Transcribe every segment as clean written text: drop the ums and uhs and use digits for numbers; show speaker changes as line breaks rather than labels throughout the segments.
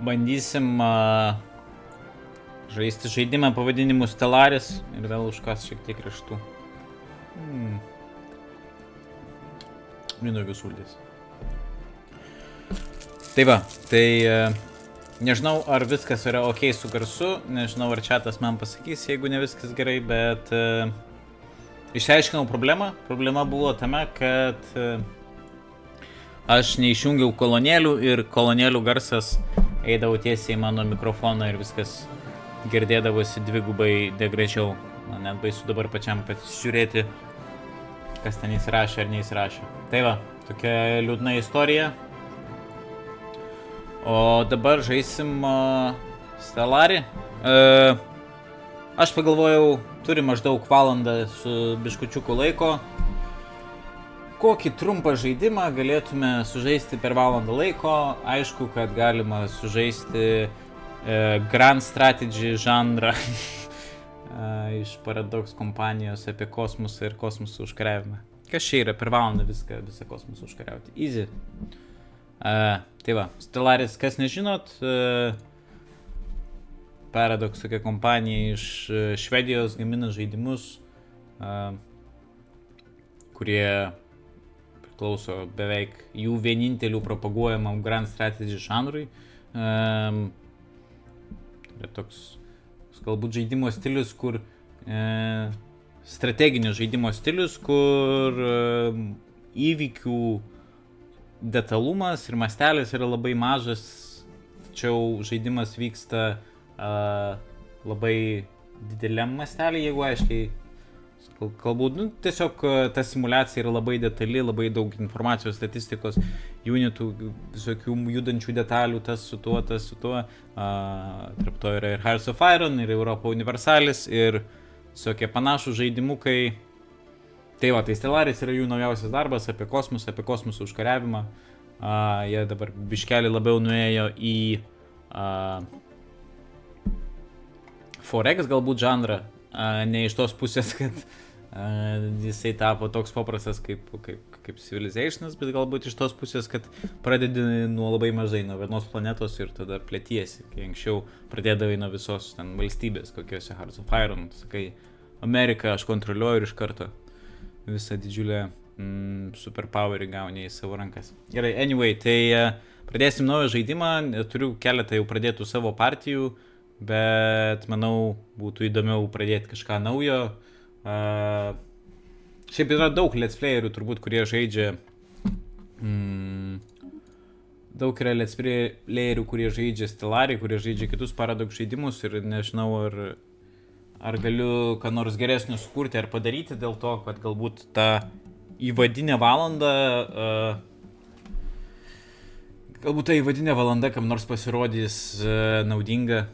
Bandysim žaisti žaidimą pavadinimu Stellaris ir vėl užkas šiek tiek raštų. Vynuogių sultis. Tai va, tai nežinau, ar viskas yra ok su garsu, nežinau, ar chatas man pasakys, jeigu ne viskas gerai, bet išsiaiškinau problemą. Problema buvo tame, kad aš neišjungiau kolonėlių ir kolonėlių garsas eidavo tiesiai į mano mikrofoną ir viskas girdėdavosi dvigubai degražiau. Man net baisu dabar pačiam pasižiūrėti, kas ten įsirašė ar neįsirašė. Tai va, tokia liūdna istorija. O dabar žaisim Stellari. Aš pagalvojau, turi maždaug valandą su biškučiuku laiko. Kokį trumpą žaidimą galėtume sužaisti per valandą laiko? Aišku, kad galima sužaisti Grand Strategy žanrą iš Paradox kompanijos apie kosmosą ir kosmosų užkariavimą. Kas čia yra? Per valandą visą kosmosą užkariauti. Easy. Tai va, Stellaris, kas nežinot, Paradox tokia kompanija iš Švedijos gamina žaidimus, kurie priklauso beveik jų vienintelių propaguojamam Grand Strategy žanrui. Tai toks galbūt žaidimo stilius, kur strateginio žaidimo stilius, kur įvykių detalumas ir mastelis yra labai mažas, tačiau žaidimas vyksta labai dideliam mastelį, jeigu aiškiai kalbu. Tiesiog ta simulacija yra labai detali, labai daug informacijos, statistikos, unitų, visokių judančių detalių, tas su tuo. Tarp to yra ir Hearts of Iron, ir Europa Universalis, ir visokie panašų žaidimukai. Tai va, tai Stellaris yra jų naujausias darbas apie kosmosą užkariavimą. Jie dabar biškelį labiau nuėjo į 4X galbūt žanrą, ne iš tos pusės, kad jisai tapo toks paprastas kaip Civilizationas, bet galbūt iš tos pusės, kad pradedi nuo labai mažai, nuo vienos planetos ir tada plėtiesi, kai anksčiau pradėdavai nuo visos ten valstybės, kokiose Hearts of Iron, sakai, Ameriką aš kontroliuoju ir iš karto visą didžiulę superpowerį gauni į savo rankas. Gerai, anyway, tai pradėsim naują žaidimą, turiu keletą jau pradėtų savo partijų, bet manau būtų įdomiau pradėti kažką naujo. Šiaip yra daug let's playerių turbūt, kurie žaidžia daug yra let's playerių, kurie žaidžia Stellari, kurie žaidžia kitus Paradox žaidimus ir nežinau, ar galiu ką nors geresnio sukurti ar padaryti, dėl to, kad galbūt tą įvadinę valandą kam nors pasirodys naudinga.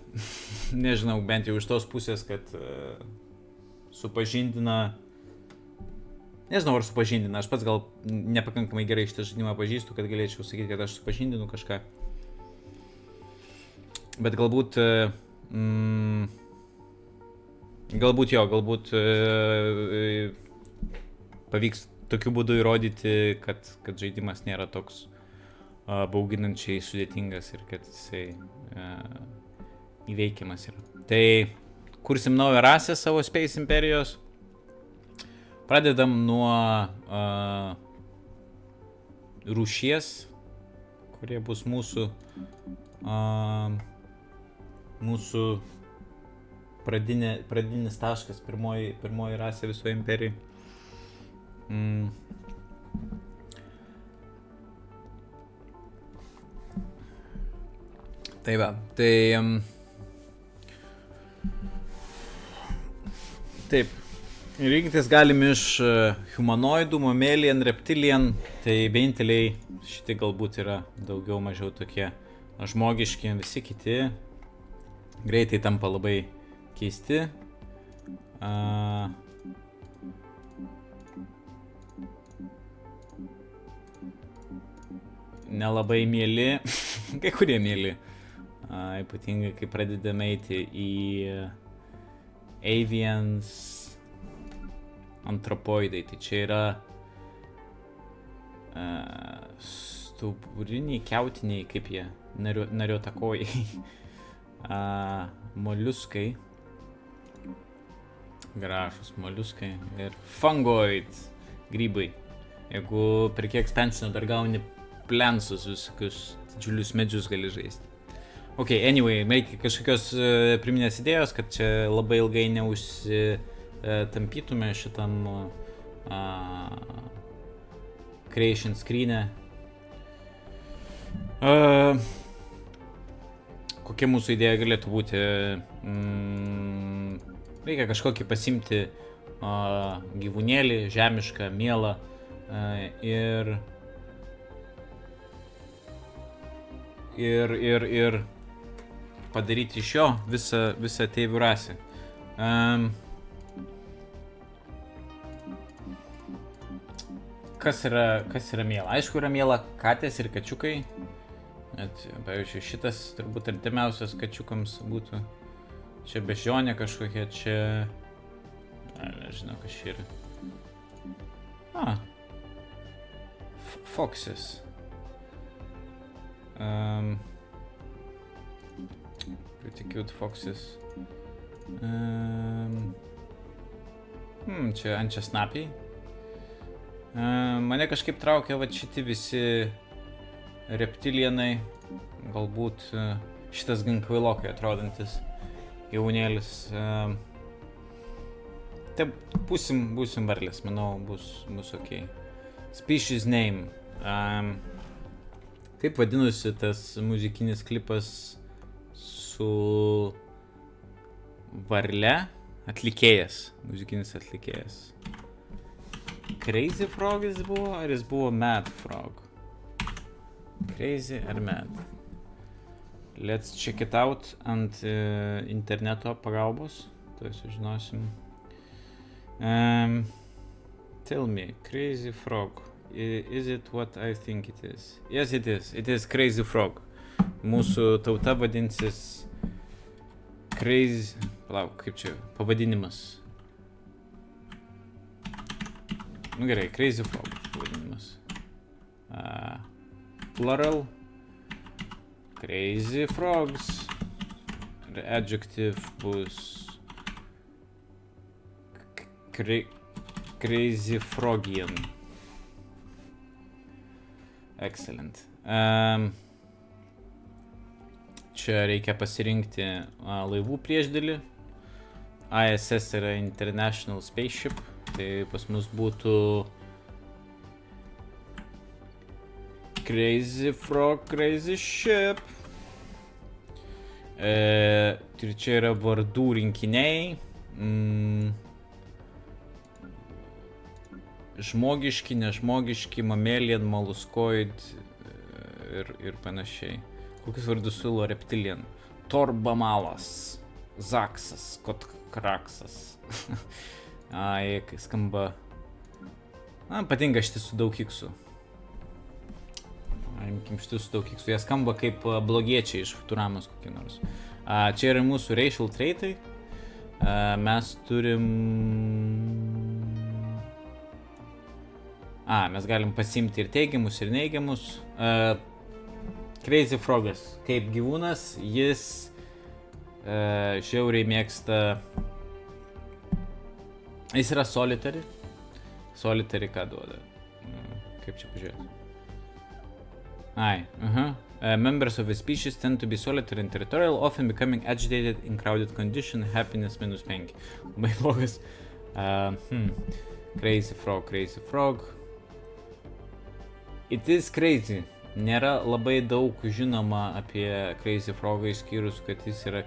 Nežinau, bent jau iš tos pusės, kad supažindina. Nežinau, ar supažindina. Aš pats gal nepakankamai gerai šitą žaidimą pažįstu, kad galėčiau sakyti, kad aš supažindinu kažką. Bet galbūt pavyks tokiu būdu įrodyti, kad žaidimas nėra toks bauginančiai sudėtingas ir kad jisai įveikiamas yra. Tai kursim naują rasę savo Space Imperijos. Pradedam nuo rūšies, kurie bus mūsų pradinis taškas, pirmoji rasė visoje imperijai. Tai va, taip, rinktis galim iš humanoidų, mammalian, reptilian, tai vieninteliai šitie galbūt yra daugiau mažiau tokie žmogiški, visi kiti greitai tampa labai keisti. Nelabai mieli, kai kurie mieli. Ypatingai, kai pradedame eiti į avians, antropoidai, tai čia yra Stuburiniai, kiautiniai, kaip jie, nariotakojai. Moliuskai. Gražus moliuskai. Ir fungoid grybai. Jeigu per kiek expansionų dar gauni plensus visokius didžiulius medžius gali žaisti. Ok, anyway, reikia kažkokios priminės idėjos, kad čia labai ilgai neužsitampytume šitam creation screen'e. Kokia mūsų idėja galėtų būti? Reikia kažkokį pasimti gyvūnėlį, žemišką, mielą ir padaryti iš jo visą tėvių rasę. Kas yra miela? Aišku, yra miela katės ir kačiukai. Bet, pavyzdžiui, šitas turbūt artimiausias kačiukams būtų. Čia bežionė kažkokia, čia... Nežinau, kas čia yra. Foxes. Pretty cute foxes. Čia ančiasnapiai. Mane kažkaip traukia va šiti visi reptilienai. Galbūt šitas gan kvailokai atrodantis gyvūnėlis. Taip, būsim varlės, manau, bus ok. Species name. Kaip vadinosi tas muzikinis klipas su varle? Atlikėjas, muzikinis atlikėjas. Crazy Frog jis buvo, ar jis buvo Mad Frog? Crazy ar Mad? Let's check it out ant interneto pagalbos. Tai sužinosim. Tell me, Crazy Frog. Is it what I think it is? Yes, it is. It is Crazy Frog. Mūsų tauta vadinsis Crazy... Palauk, kaip čia pavadinimas? Nu gerai, Crazy Frog pavadinimas. Plural. Crazy Frogs. Ir adjective bus... Crazy Frogian. Excellent. Čia reikia pasirinkti laivų priešdėlį. ISS yra International Spaceship. Tai pas mus būtų Crazy Frog, Crazy Ship. Ir čia yra vardų rinkiniai. Žmogiški, nežmogiški, mammalian, molluscoid ir panašiai. Kokius vardus siūlo reptilian? Torbamalas, Zaksas, Kotkraksas. Skamba... patinka šitie su daug iksų. Imkim šitie su daug iksų. Jie skamba kaip blogiečiai iš Futuramos kokie nors. Čia yra mūsų racial traitai. Mes turim... mes galim pasimti ir teigiamus, ir neigiamus. Crazy Frogas. Kaip gyvūnas, jis žiauriai mėgsta... Jis yra solitary. Solitary ką duoda? Kaip čia pažiūrėti? Members of a species tend to be solitary and territorial, often becoming agitated in crowded condition, happiness -5. Labai blogas. Crazy Frog, Crazy Frog. It is crazy. Nėra labai daug žinoma apie Crazy Frogą, išskyrus, kad jis yra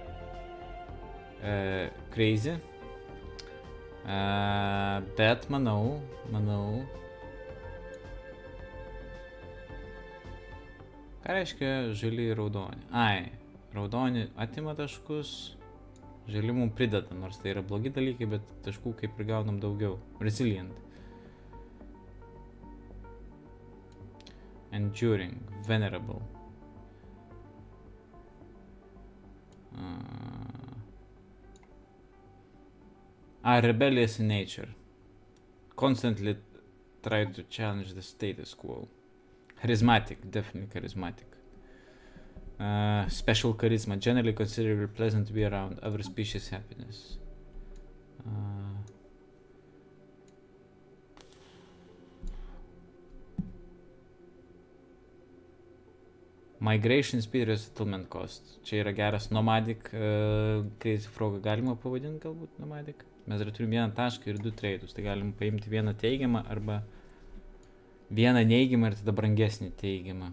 crazy. Bet manau... Ką reiškia žali ir raudoni? Raudoni atima taškus, žali mum prideda, nors tai yra blogi dalykai, bet taškų kaip ir gaunam daugiau. Resilient. Enduring, venerable. Rebellious in nature. Constantly try to challenge the status quo. Charismatic, definitely charismatic. Special charisma, generally considered pleasant to be around, other species happiness. Migration speed ir settlement cost. Čia yra geras nomadic, Crazy Frogą galima pavadinti galbūt nomadic. Mes dar turim vieną tašką ir 2 trade'us, tai galim paimti vieną teigiamą arba vieną neigiamą ir tada brangesnį teigiamą.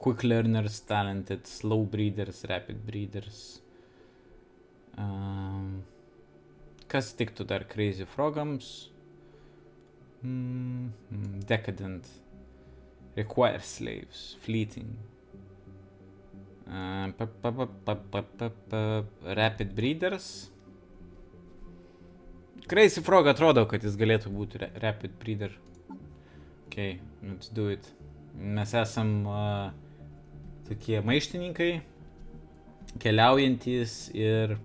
Quick learners, talented, slow breeders, rapid breeders. Kas tiktų dar Crazy Frogams? Decadent. Require slaves, fleeting. Rapid breeders. Crazy Frog atrodo, kad jis galėtų būti rapid breeder. Okay, let's do it. Mes esam tokie maištininkai, keliaujantys ir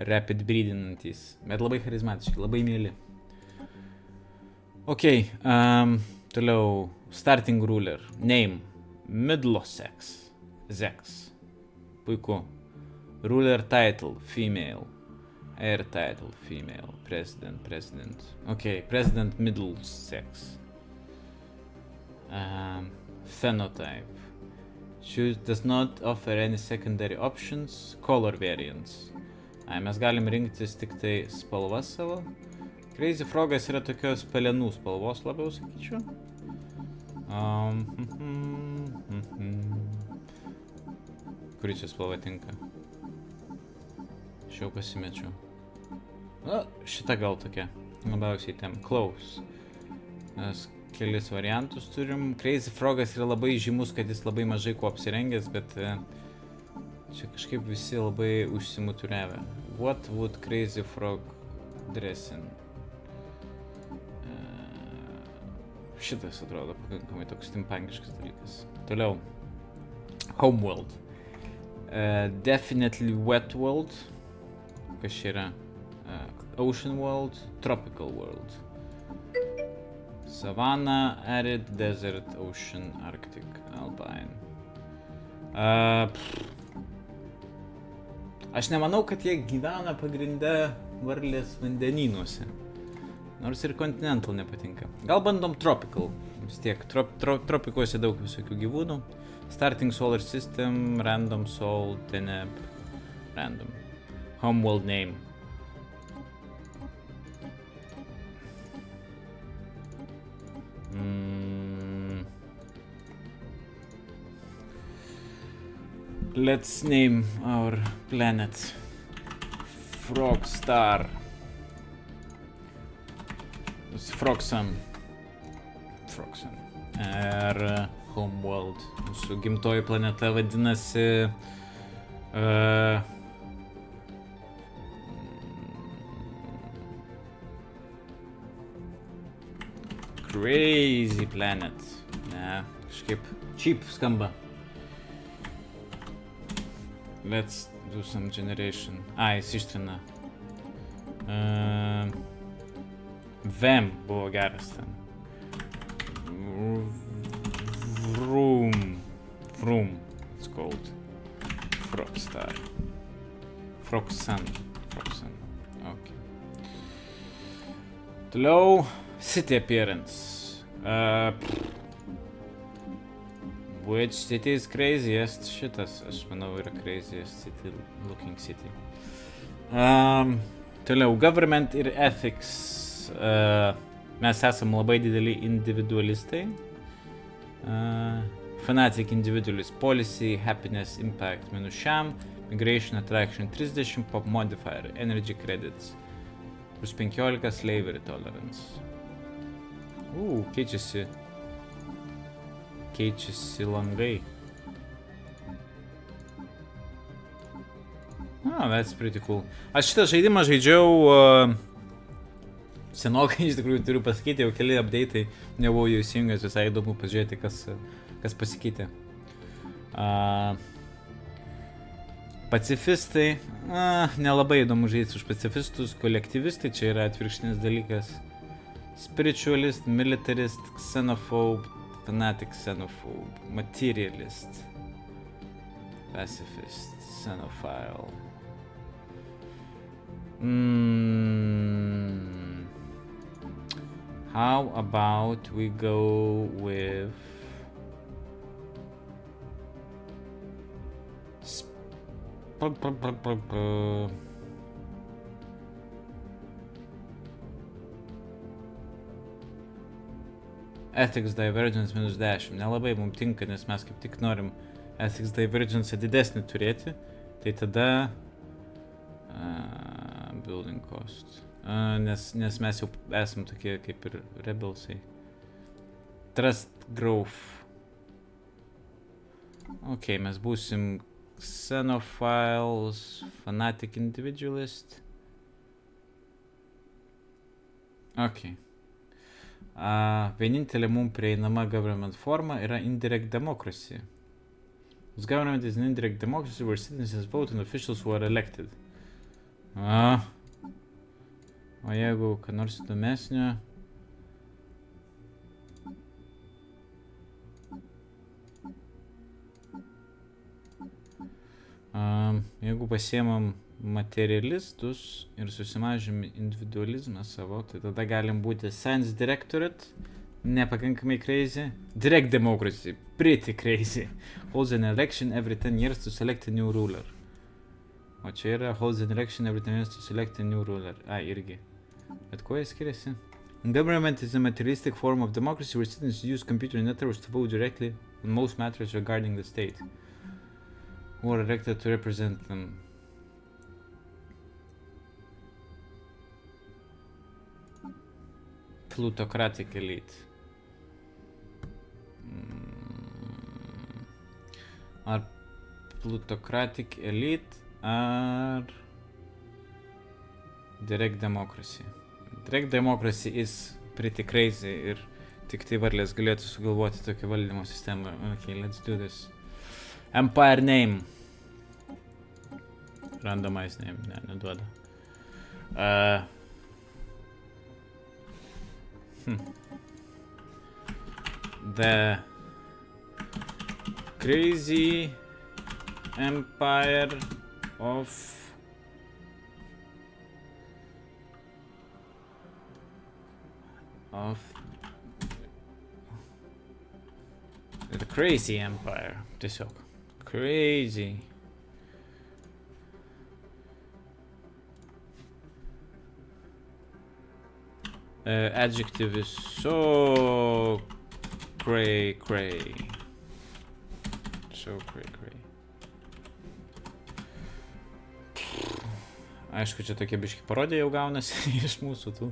rapid breedinantys. Bet labai charizmatiški, labai mėly. Okay, toliau. Starting ruler. Name. Middlesex. Zex. Puiku. Ruler title. Female. Heir title. Female. President. Okay. President Middlesex. Phenotype. Choose does not offer any secondary options. Color variants. Mes galim rinktis tik tai spalvas savo. Crazy Frogas yra tokios pelenų spalvos labiau, sakyčiau. Kuri čia spalva tinka? Šiau pasimečiau. Šita gal tokia. Labiausiai tem. Close. Mes kelis variantus turim. Crazy Frogas yra labai žymus, kad jis labai mažai kuo apsirengęs, bet čia kažkaip visi labai užsimuturiavę. What would Crazy Frog dress in? Šitas atrodo pakankamai toks steampunkiškas dalykas. Toliau. Homeworld. Definitely wet world. Kas čia yra? Ocean world. Tropical world. Savannah, arid, desert, ocean, arctic, alpine. Aš nemanau, kad jie gyvena pagrinde varlės vandenynuose. Nors ir continental nepatinka. Gal bandom tropical. Vis tiek, tropikuose daug visokių gyvūnų. Starting solar system, random soul, teneb, random. Homeworld name. Let's name our planet Frogstar. Frogsun. Ir Homeworld. Mūsų gimtoji planeta vadinasi Crazy Planet. Ne, kažkaip cheap skamba. Let's do some generation. Jis ištrina. Vem buvo geras ten. Vroom. It's called. Frogstar. Frogsun. Okay. Toliau. City appearance. Which city is craziest? Šitas, aš manau, yra craziest city, looking city. Toliau. Government ir ethics. Mes esam labai dideli individualistai. Fanatic individualist policy, happiness, impact -šiam, migration attraction 30, pop modifier, energy credits, +15, slavery tolerance. Keičiasi langai. That's pretty cool. Aš šitą žaidimą žaidžiau senokai, iš tikrųjų turiu pasakyti, jau keli update'ai nebuvau jau įsijungęs, visai įdomu pažiūrėti, kas pasikeitė. Pacifistai, nelabai įdomu žaisti už pacifistus, kolektyvistai, čia yra atvirkštinis dalykas. spiritualist, militarist, xenophobe, fanatic xenophobe, materialist, pacifist, xenophile. How about we go with ethics divergence -10. Nelabai mums tinka, nes mes kaip tik norim ethics divergence didesnį turėti. Tai tada building cost. Nes mes jau esam tokie kaip ir rebelsai. Trust growth. Ok, mes būsim xenophiles, fanatic individualist. Ok. Vienintelė mums prieinama government forma yra indirect democracy. This government is an indirect democracy where citizens vote and officials who are elected. O jeigu ką nors įdomesnio. Jeigu pasiemam materialistus ir susimažim individualizmą savo, tai tada galim būti science directorate, nepakankamai crazy, direct democracy, pretty crazy, holds an election every 10 years to select a new ruler. O čia yra holds an election every 10 years to select a new ruler. Irgi. Bet kuo jie skiriasi? Government is a materialistic form of democracy where citizens use computer networks to vote directly on most matters regarding the state, who are elected to represent them. Plutocratic elite. Ar plutocratic elite ar direct democracy? Direct democracy is pretty crazy ir tik tai varlės galėtų sugalvoti tokią valdymo sistemą. Okay, let's do this. Empire name. Randomized name, neduoda. The crazy empire of the crazy empire. Tiesiog crazy. Adjective is so cray. So cray. Aišku, čia tokie biški parodė jau gaunasi iš mūsų tų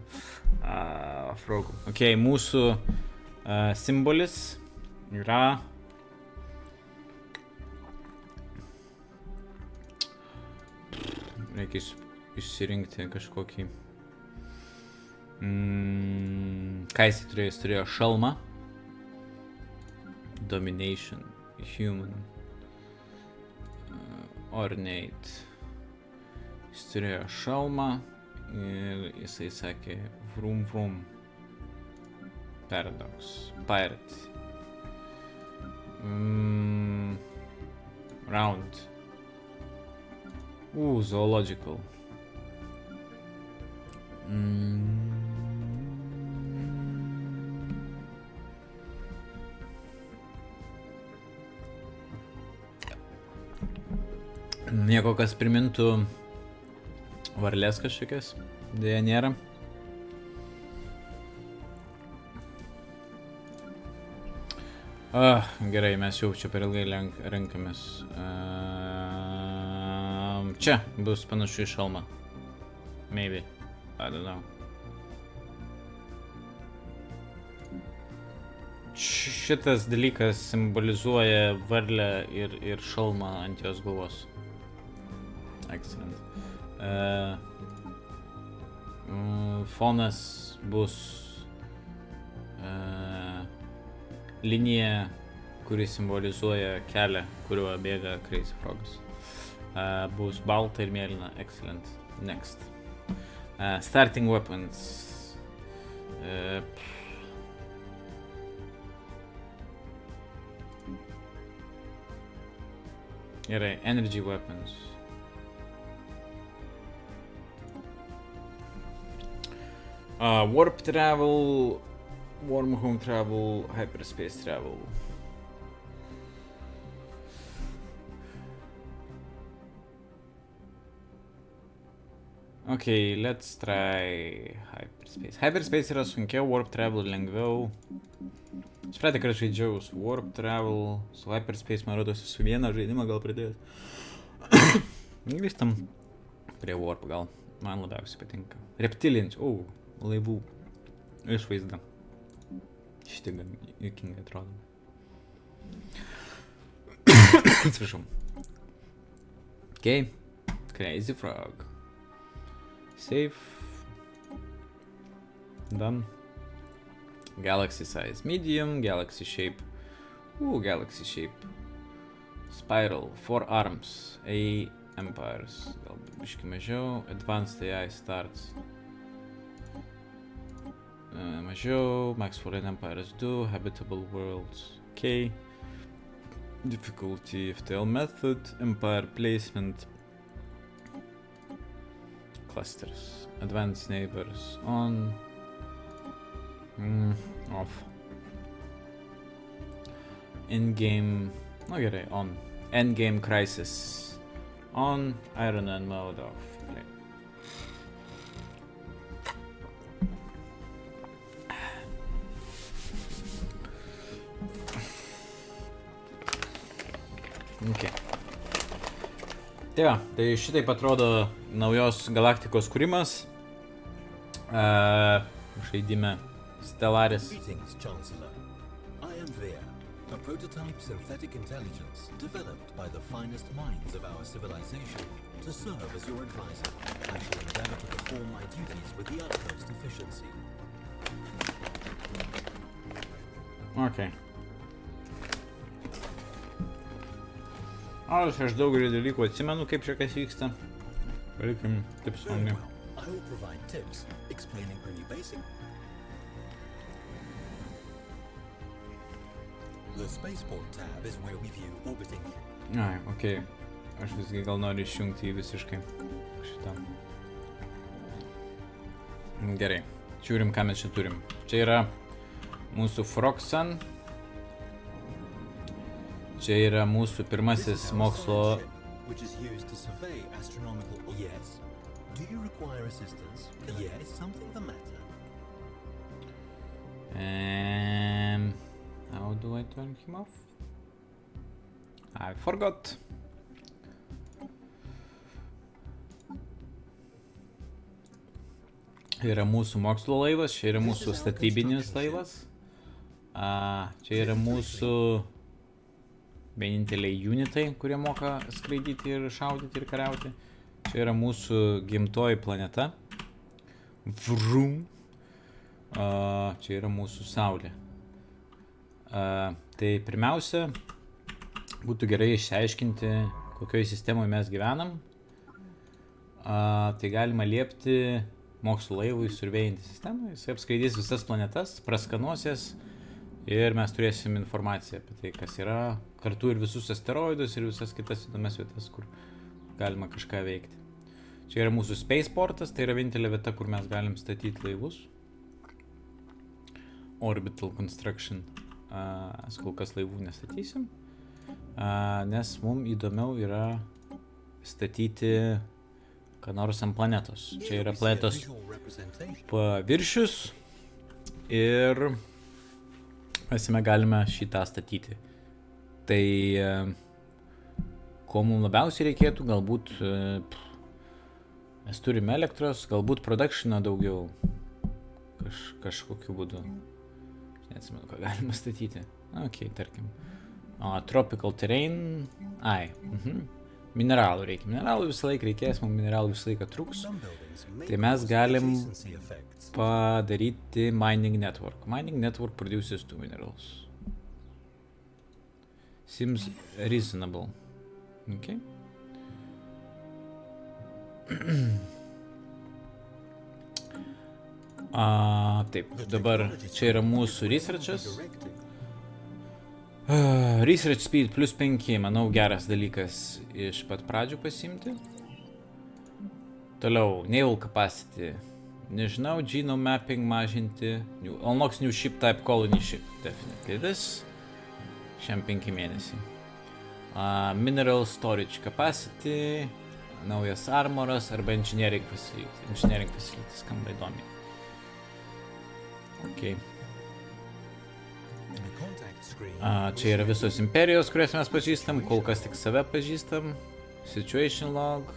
frogų. Ok, mūsų simbolis yra reikia išsirinkti kažkokį ką jis turėjo? Jis turėjo šalmą, domination, human, ornate. Jis turėjo šalmą ir jisai sakė vrum, paradox, pirate, round, zoological. Nieko, kas primintų varlės kažkokias, dėja nėra. Gerai, mes jau čia per ilgai renkamės. Čia bus panašu į šalmą. Maybe. I don't know. Šitas dalykas simbolizuoja varlę ir šalmą ant jos galvos. Excellent. Fonas bus linija, kuri simbolizuoja kelią, kuriuo bėga Crazy Frogas. Bus balta ir mėlyna. Excellent. Next. Starting weapons. Gerai, energy weapons. Warp travel, wormhole travel, hyperspace travel. Okay, let's try hyperspace. Hyperspace yra sunkiau, warp travel lengviau. Aš praeitą kartą žaidžiau su warp travel, su hyperspace, man rodosi su vieną žaidimą gal pridėjęs. Grįžtam prie warp gal. Man labiausiai patinka. Reptilians, laivų išvaizda. Šitai gan juokingai atrodo. Atsiprašau. Okay. Crazy frog. Save. Done. Galaxy size medium, galaxy shape. Galaxy shape. Spiral, 4 arms. A empires. Galbūt biški mažiau. Advanced AI starts. Mažiau. Max for an empires 2. Habitable worlds. Okay. Difficulty FTL method. Empire placement. Clusters. Advanced neighbors on. Off. In-game. No gerai, on. Endgame crisis. On. Iron Man mode off. Okay. Okay. Tai va, tai šitaip atrodo naujos galaktikos kūrimas. Žaidime Stellaris.
Greetings, Chancellor. I am Vea, a prototype synthetic intelligence developed by the finest minds of our civilization to serve as your advisor. I shall endeavor to perform my duties with the utmost efficiency.
Okay. Aš daugelį dalykų atsimenu, kaip čia kas vyksta. Palikim taip songi.
I will provide tips explaining only basic. The spaceport tab is where we view orbiting.
Ai, okei. Aš visgi gal noriu išjungti jį visiškai šitą. Gerai. Žiūrim, ką mes čia turim. Čia yra mūsų Froxan. Čia yra mūsų pirmasis mokslo...
Which is used to survey astronomical... Yes. Do you require assistance? Yes, something the matter.
How do I turn him off? I forgot. Yra mūsų mokslo laivas, čia yra mūsų statybinis laivas. Čia yra mūsų vieninteliai unitai, kurie moka skraidyti ir šaudyti ir kariauti. Čia yra mūsų gimtoji planeta. Vrum. Čia yra mūsų saulė. Tai pirmiausia, būtų gerai išsiaiškinti, kokioje sistemoje mes gyvenam. Tai galima liepti mokslo laivui survėjinti sistemą. Jis apskraidys visas planetas, praskanuosias ir mes turėsim informaciją apie tai, kas yra, kartu ir visus asteroidus ir visas kitas įdomias vietas, kur galima kažką veikti. Čia yra mūsų spaceportas, tai yra vienintelė vieta, kur mes galim statyti laivus. Orbital construction. Kol kas laivų nestatysim, nes mums įdomiau yra statyti ką nors ant planetos. Čia yra planetos paviršius ir mes jame galime šitą statyti. Tai ko mums labiausiai reikėtų, galbūt mes turime elektros, galbūt productioną daugiau kažkokiu būdu. Neatsimenu, ką galima statyti. Ok, tarkim. Tropical terrain. Mineralų reikia. Mineralų visą laiką reikės, mums mineralų visą laiką truks. Tai mes galim padaryti mining network. Mining network produces 2 minerals. Seems reasonable. Okay. Taip, dabar čia yra mūsų researchas.
Directing.
Research speed plus 5, manau, geras dalykas iš pat pradžių pasimti. Toliau, naval capacity. Nežinau, genome mapping mažinti. Unlocks new ship type colony ship. Definitely this. Šiam 5 mėnesiai. Mineral storage capacity. Naujas armoras arba engineering facility. Engineering facility skamba įdomiai. Okay.
The contact screen.
Čia yra visos imperijos, kurias mes pažįstam, kol kas tik save pažįstam. Situation log.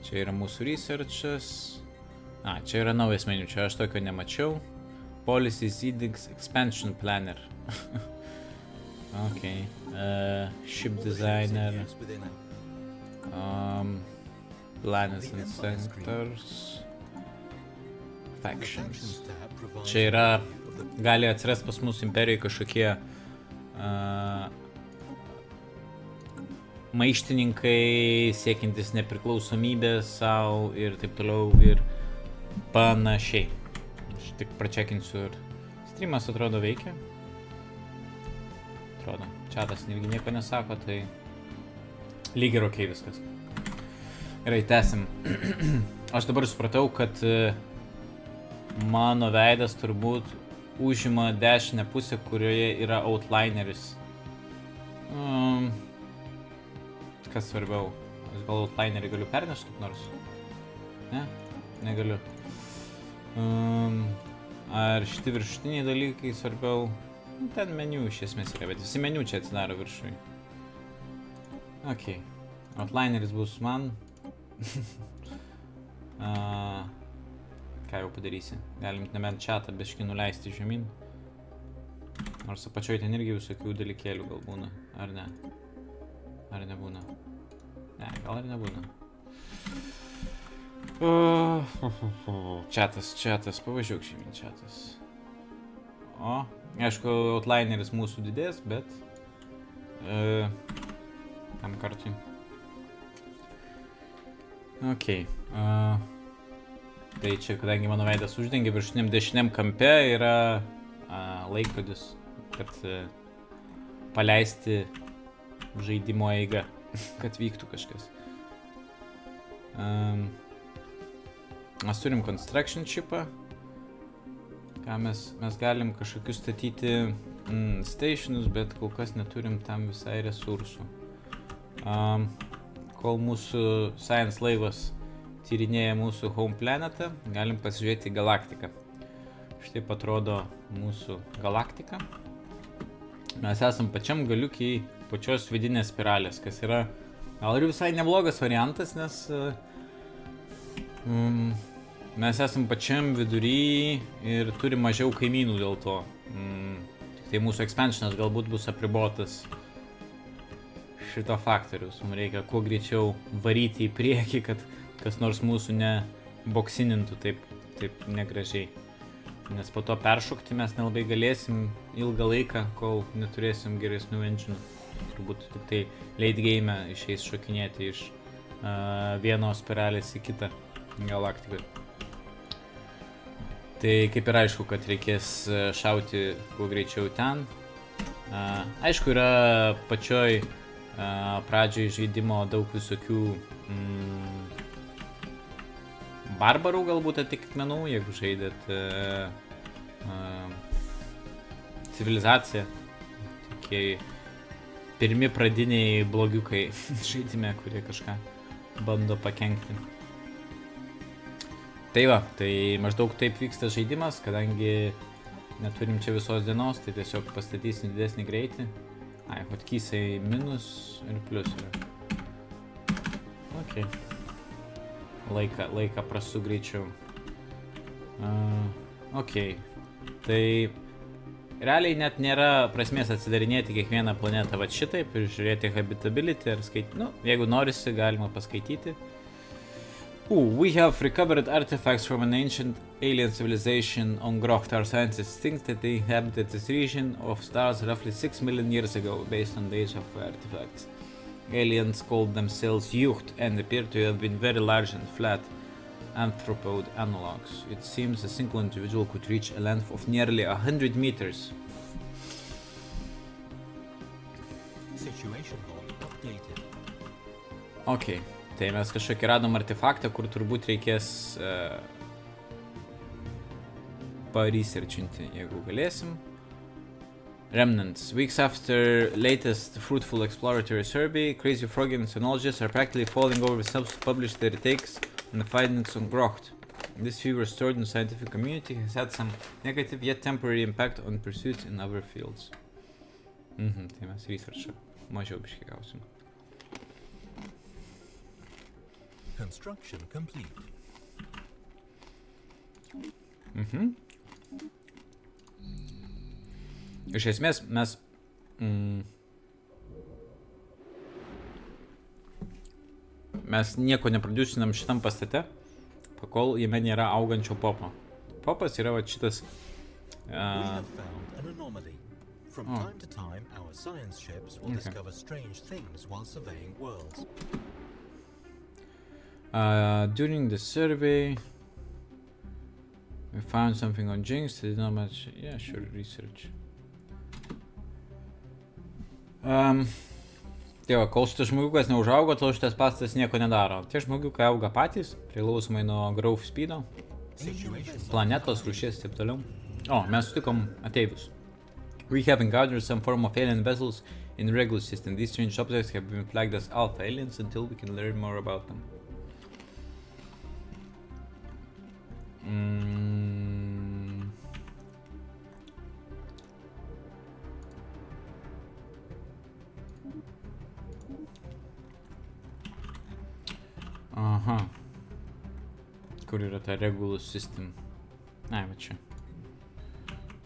Čia yra mūsų researchas. Čia yra naujas meniu, čia aš tokio nemačiau. Policies, edicts, expansion planner. Okay. Ship designer.
Yes, within
Planets and sectors. Factions.
Factions tab provides
Čia yra,
of the
gali atsiras pas mūsų imperijai kažkokie maištininkai, siekiantis nepriklausomybės savo ir taip toliau ir panašiai. Aš tik pračekinsiu ir streamas atrodo veikia. Atrodo, chatas irgi nieko nesako, tai lyg ir okei viskas. Gerai, tęsim. Aš dabar supratau, kad mano veidas turbūt užima dešinę pusę, kurioje yra outlineris. Kas svarbiau? Aš gal outlinerį galiu pernešti kaip nors? Ne? Negaliu. Ar šitie viršutiniai dalykai svarbiau? Ten meniu iš esmės yra, bet visi meniu čia atsidaro viršui. Ok. Outlineris bus man. Ką jau padarysi? Galim nebent chatą biškį nuleisti žemyn. Nors apačioj ten irgi visokių dalykėlių gal būna. Ar ne? Ar nebūna? Ne, gal ir nebūna. Chatas, pavažiuok žemyn chatas. Aišku, outlineris mūsų didės, bet tam kartui. Ok. Tai čia, kadangi mano veidas uždengia, viršutiniam dešiniam kampe yra laikrodis, kad paleisti žaidimo eigą, kad vyktų kažkas. Mes turim construction chipą. Ką mes galim kažkokius statyti stationus, bet kol kas neturim tam visai resursų. Kol mūsų science laivas tyrinėja mūsų home planetą, galim pasižiūrėti galaktiką. Štaip atrodo mūsų galaktika. Mes esam pačiam galiukiai pačios vidinės spiralės, kas yra gal ir visai neblogas variantas, nes mes esam pačiam vidury ir turim mažiau kaimynų dėl to. Tik tai mūsų expansionas galbūt bus apribotas šito faktorius. Mums reikia kuo greičiau varyti į priekį, kad kas nors mūsų neboksinintų taip negražiai. Nes po to peršokti mes nelabai galėsim ilgą laiką, kol neturėsim geresnių enginų. Turbūt tik tai late game išeis šokinėti iš vienos spiralės į kitą galaktiką. Tai kaip ir aišku, kad reikės šauti kuo greičiau ten. Aišku, yra pačioj pradžioj žaidimo daug visokių barbarų galbūt atitikmenų, jeigu žaidėt civilizaciją. Tokie pirmi pradiniai blogiukai žaidime, kurie kažką bando pakenkti. Tai va, tai maždaug taip vyksta žaidimas, kadangi neturim čia visos dienos, tai tiesiog pastatysim didesnį greitį. Hotkysai minus ir plius yra. Ok. Laiką prasu greičiau. Ok. Tai realiai net nėra prasmės atsidarinėti kiekvieną planetą va šitaip ir žiūrėti habitability ar skaityti. Nu, jeigu norisi, galima paskaityti. We have recovered artifacts from an ancient alien civilization on Grohtar. Scientists think that they inhabited this region of stars roughly 6 million years ago, based on the age of artifacts. Aliens called themselves Yuht and appear to have been very large and flat. anthropod analogs. It seems a single individual could reach a length of nearly 100 meters.
Situation log updated.
Ok, tai mes kažkokį radom artefaktą, kur turbūt reikės paresearchinti, jeigu galėsim. Remnants. Weeks after latest fruitful exploratory survey, crazy frog entomologists are practically falling over themselves to publish their takes on the findings on Grocht. This view restored in the scientific community has had some negative yet temporary impact on pursuits in other fields. Tai mes researchą mažiau biškai gausim.
Construction complete.
Iš esmės mes mes nieko neproducinam šitam pastate, pakol jame nėra augančio popo. Popas yra va šitas
We have found an anomaly. From time to time, our science ships will discover strange things while surveying worlds.
During the survey we found something on Jinx. Did not much. Yeah, sure, research. Tai va, kol šitas žmogiukas neužaugo, tol šitas pastatas nieko nedaro. Tie žmogiukai auga patys, priklausomai nuo growth speedo, planetos, rūšies ir taip toliau. O, mes sutikom ateivius. We have encountered some form of alien vessels in the regular system. These strange objects have been flagged as alpha aliens until we can learn more about them. Aha. Kur yra ta regular system? Ai, va čia.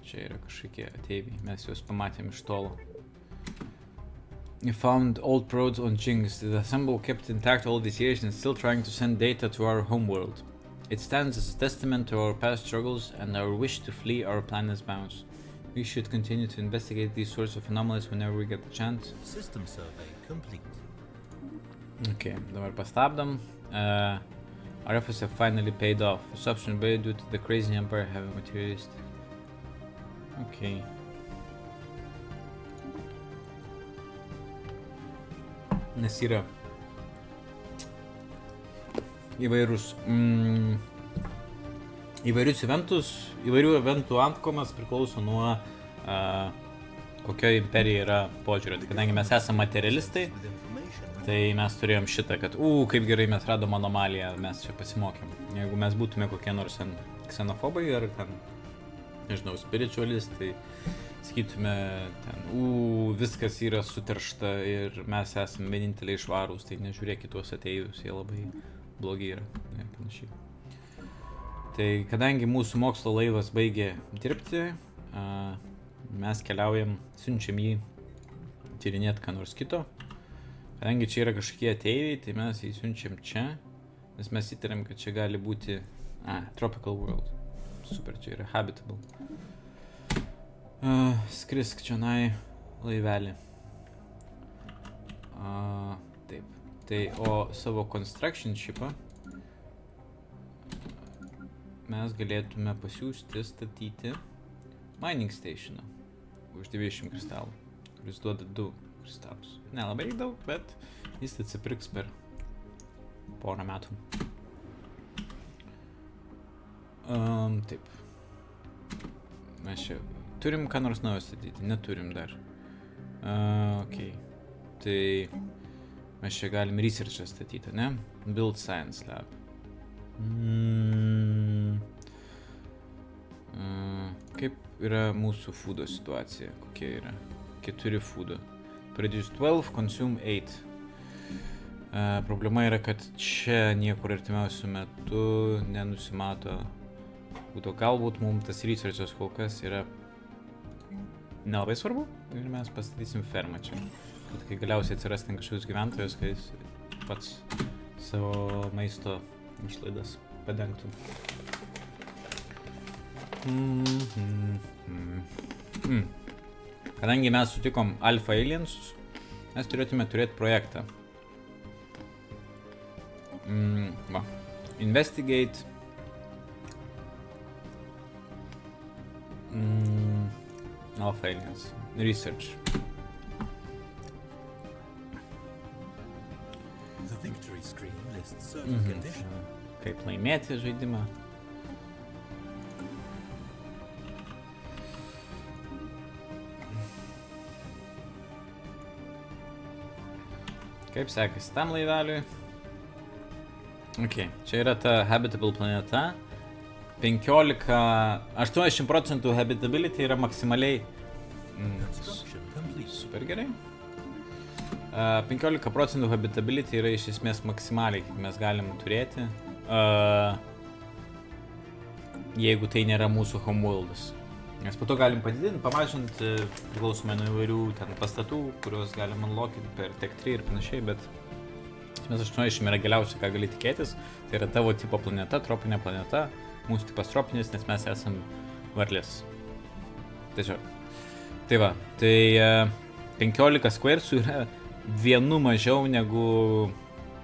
Čia yra kažkokie ateiviai. Mes juos pamatėm iš tolo. We found old prods on Jinx. The assemble kept intact all these years and still trying to send data to our homeworld. It stands as a testament to our past struggles and our wish to flee our planet's bounds. We should continue to investigate these sorts of anomalies whenever we get the chance.
System survey complete.
Okay, dabar pastabdom. Our efforts have finally paid off. Disruption bay due to the crazy empire having materialized. Okay. Nes yra įvairių eventų antkomas priklauso nuo kokio imperija yra požiūrė. Tai kadangi mes esame materialistai, tai mes turėjom šitą, kad kaip gerai mes radom anomaliją, mes čia pasimokėm. Jeigu mes būtume kokie nors ksenofobai ar ten, nežinau, spiritualistai, sakytume, ten, viskas yra suteršta ir mes esame vieninteliai švarūs, tai nežiūrėkit tuos ateivius, jie labai blogi yra, panašiai. Tai kadangi mūsų mokslo laivas baigė dirbti, mes keliaujam, siunčiam jį tyrinėti ką nors kito. Kadangi čia yra kažkokie ateiviai, tai mes jį siunčiam čia, nes mes įtariam, kad čia gali būti Tropical World. Super, čia yra Habitable. Skrisk čionai laivelį. Taip. Tai o savo construction shipą mes galėtume pasiųsti statyti mining stationą už 200 kristalų, kuris duoda 2 kristalus. Ne labai daug, bet jis atsipirks per porą metų. Taip. Mes čia turim ką nors naujo statyti? Neturim dar. Okay. Tai mes čia galim researchą statyti, ne? Build Science Lab. Kaip yra mūsų foodo situacija? Kokia yra? 4 foodo. Produce 12, consume 8. Problema yra, kad čia niekur artimiausiu metu nenusimato. Būtų galbūt mums tas researchas kol kas yra nelabai svarbu ir mes pastatysim fermą čia. Kad kai galiausiai atsiras ten kažkokius gyventojus, kai jis pats savo maisto išlaidas padengtų. Kadangi mes sutikom Alpha Aliens, mes turėtume turėti projektą. Va. Investigate. Alpha aliens. Research.
The victory screen lists certain conditions.
Kaip laimėti žaidimą. Kaip sekasi tam laiveliui. Ok, čia yra ta habitable planeta. 80% habitability yra maksimaliai.
Construction complete.
Super gerai. 15% habitability yra iš esmės maksimaliai, kiek mes galim turėti. Jeigu tai nėra mūsų homeworldas. Nes po to galim padidinti, pamažinti, priklausomai nuo įvairių ten pastatų, kuriuos galim unlockinti per Tech 3 ir panašiai, bet mes 80 yra geriausia, ką gali tikėtis. Tai yra tavo tipo planeta, tropinė planeta. Mūsų tipas tropinis, nes mes esam varlės. Tiesiog. Tai va, tai 15 squaresų yra vienu mažiau negu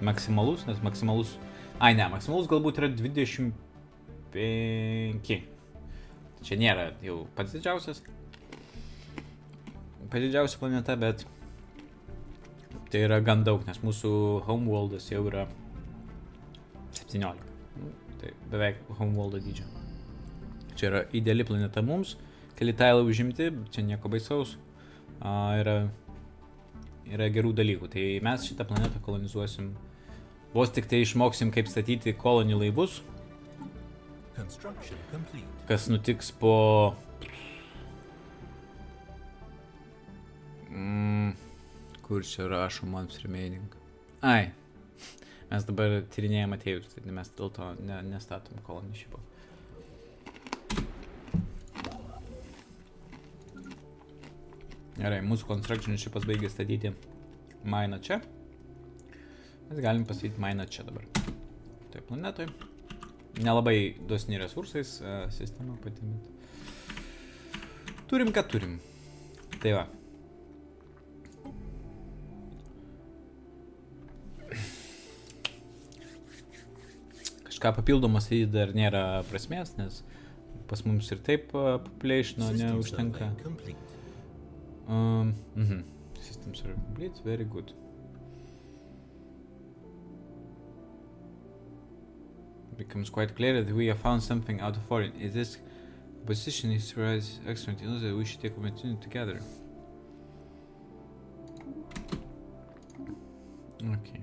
maksimalus, nes maksimalus... maksimalus galbūt yra 25. Čia nėra jau pats didžiausias. Pats didžiausia planeta, bet tai yra gan daug, nes mūsų homeworldas jau yra 17. Tai beveik homeworldo dydžio. Čia yra ideali planeta mums, keli tailai užimti, čia nieko baisaus, yra gerų dalykų. Tai mes šitą planetą kolonizuosim, vos tik tai išmoksim, kaip statyti kolonijų laivus,
Construction complete.
kas nutiks po... Kur čia rašo months remaining? Mes dabar tyrinėjam atėjus, tai mes dėl to nestatom kolonijų šipo. Gerai, mūsų construction šipas baigė statyti mainą čia. Mes galim pastatyti mainą čia dabar. Tai planetoj. Nelabai dosni resursais sistema pati, bet turim, ką turim. Tai va. Kažką papildomas tai dar nėra prasmės, nes pas mums ir taip populationo neužtenka. Systems are complete, very good. Becomes quite clear that we have found something out of foreign. Is this position is rise excellent, you know that we should take opportunity together. Okay.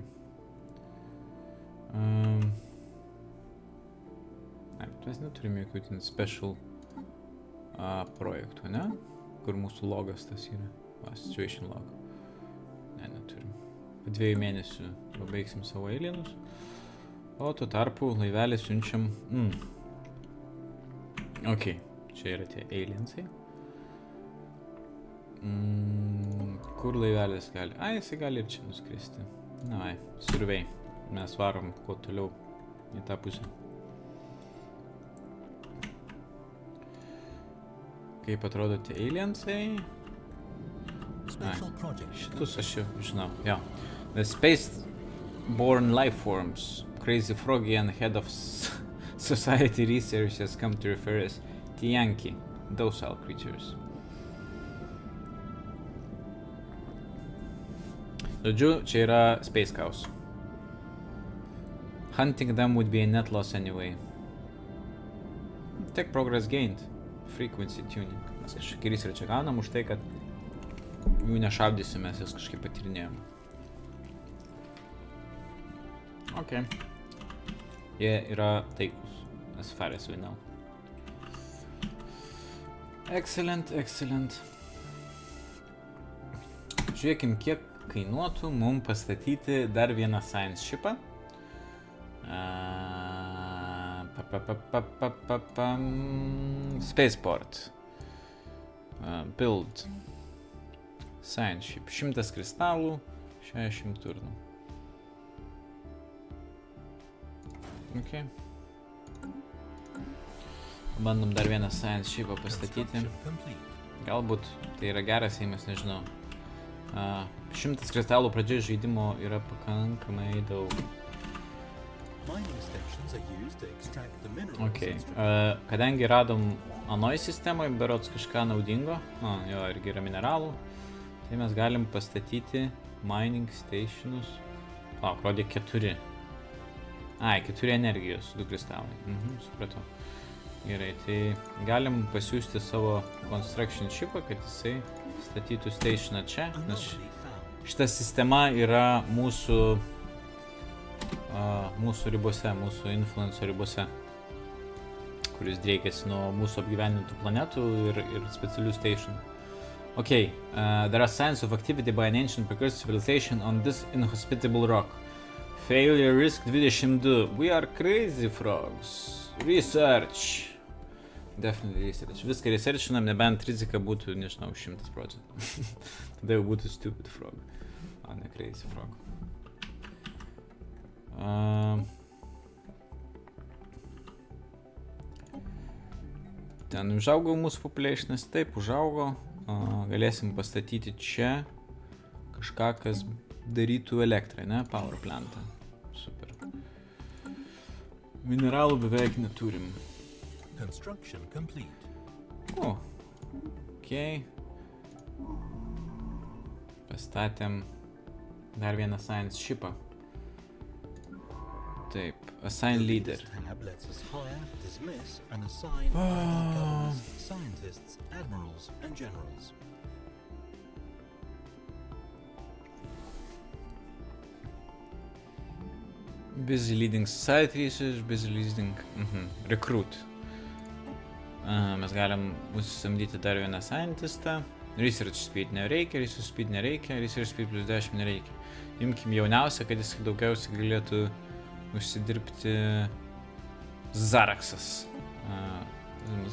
Mes neturim jokių ten special projektų, ne? Kur mūsų logas tas yra. Situation log. Ne, neturim. Po 2 mėnesių pabaigsim savo alienus. O tuo tarpu laivelį siunčiam... Ok, čia yra tie aliensai. Kur laivelis gali? Jisai gali ir čia nuskristi. Survey. Mes varom kuo toliau į tą pusę. Kaip atrodo tie aliensai? Šitus aš jau žinau. Yeah. The space-born life forms, Crazy Froggy and head of society research has come to refer as Tianki, docile creatures. Žodžiu, čia yra space cows. Hunting them would be a net loss anyway. Tech progress gained. Frequency tuning. Mes kažkokį researchą gaunam už tai, kad jų nešaudysim, mes jas kažkaip patyrinėjom. Ok. Jie yra taikus, as far as we know. Excellent, excellent. Žiūrėkim, kiek kainuotų mums pastatyti dar vieną science shipą. Spaceport. Build. Science ship. 100 kristalų, 60 turnų. Ok. Bandom dar vieną science shipą pastatyti. Galbūt tai yra geras įimas, nežinau. 100 kristalų pradžioje žaidimo yra pakankamai daug.
Mining stations are used to extract the minerals.
Okay. Kadangi radom anoj sistemoje, berods kažką naudingo, jo irgi yra mineralų, tai mes galim pastatyti mining stationus. Rodė 4. 4 energijos, 2 kristalai. Supratau. Gerai, tai galim pasiųsti savo construction shipą, kad jisai statytų stationą čia, nes šita sistema yra mūsų ribose, mūsų influenco ribose, kuris driekiasi nuo mūsų apgyvendintų planetų ir specialių stationų. Okay, there are signs of activity by an ancient precursor civilization on this inhospitable rock. Failure risk 22. We are crazy frogs. Research. Definitely research. Viską researchinam, nebent rizika būtų, nežinau, 100%. Tada jau būtų stupid frog. Ne crazy frog. Ten užaugo mūsų populationas, taip, užaugo. Galėsim pastatyti čia kažką, kas darytų elektrą, ne? Power plantą. Super. Mineralų beveik neturim.
Construction complete.
Okay. Pastatėm dar vieną science shipą. Taip, assign leader.
This tab lets us hire, dismiss, and assign governors, scientists, admirals, and generals.
Busy leading society research, busy leading recruit. Mes galim samdyti dar vieną scientistą. Research speed nereikia, research speed nereikia, research speed plus 10 nereikia. Imkim jauniausią, kad jis daugiausiai galėtų užsidirbti Zaraksas.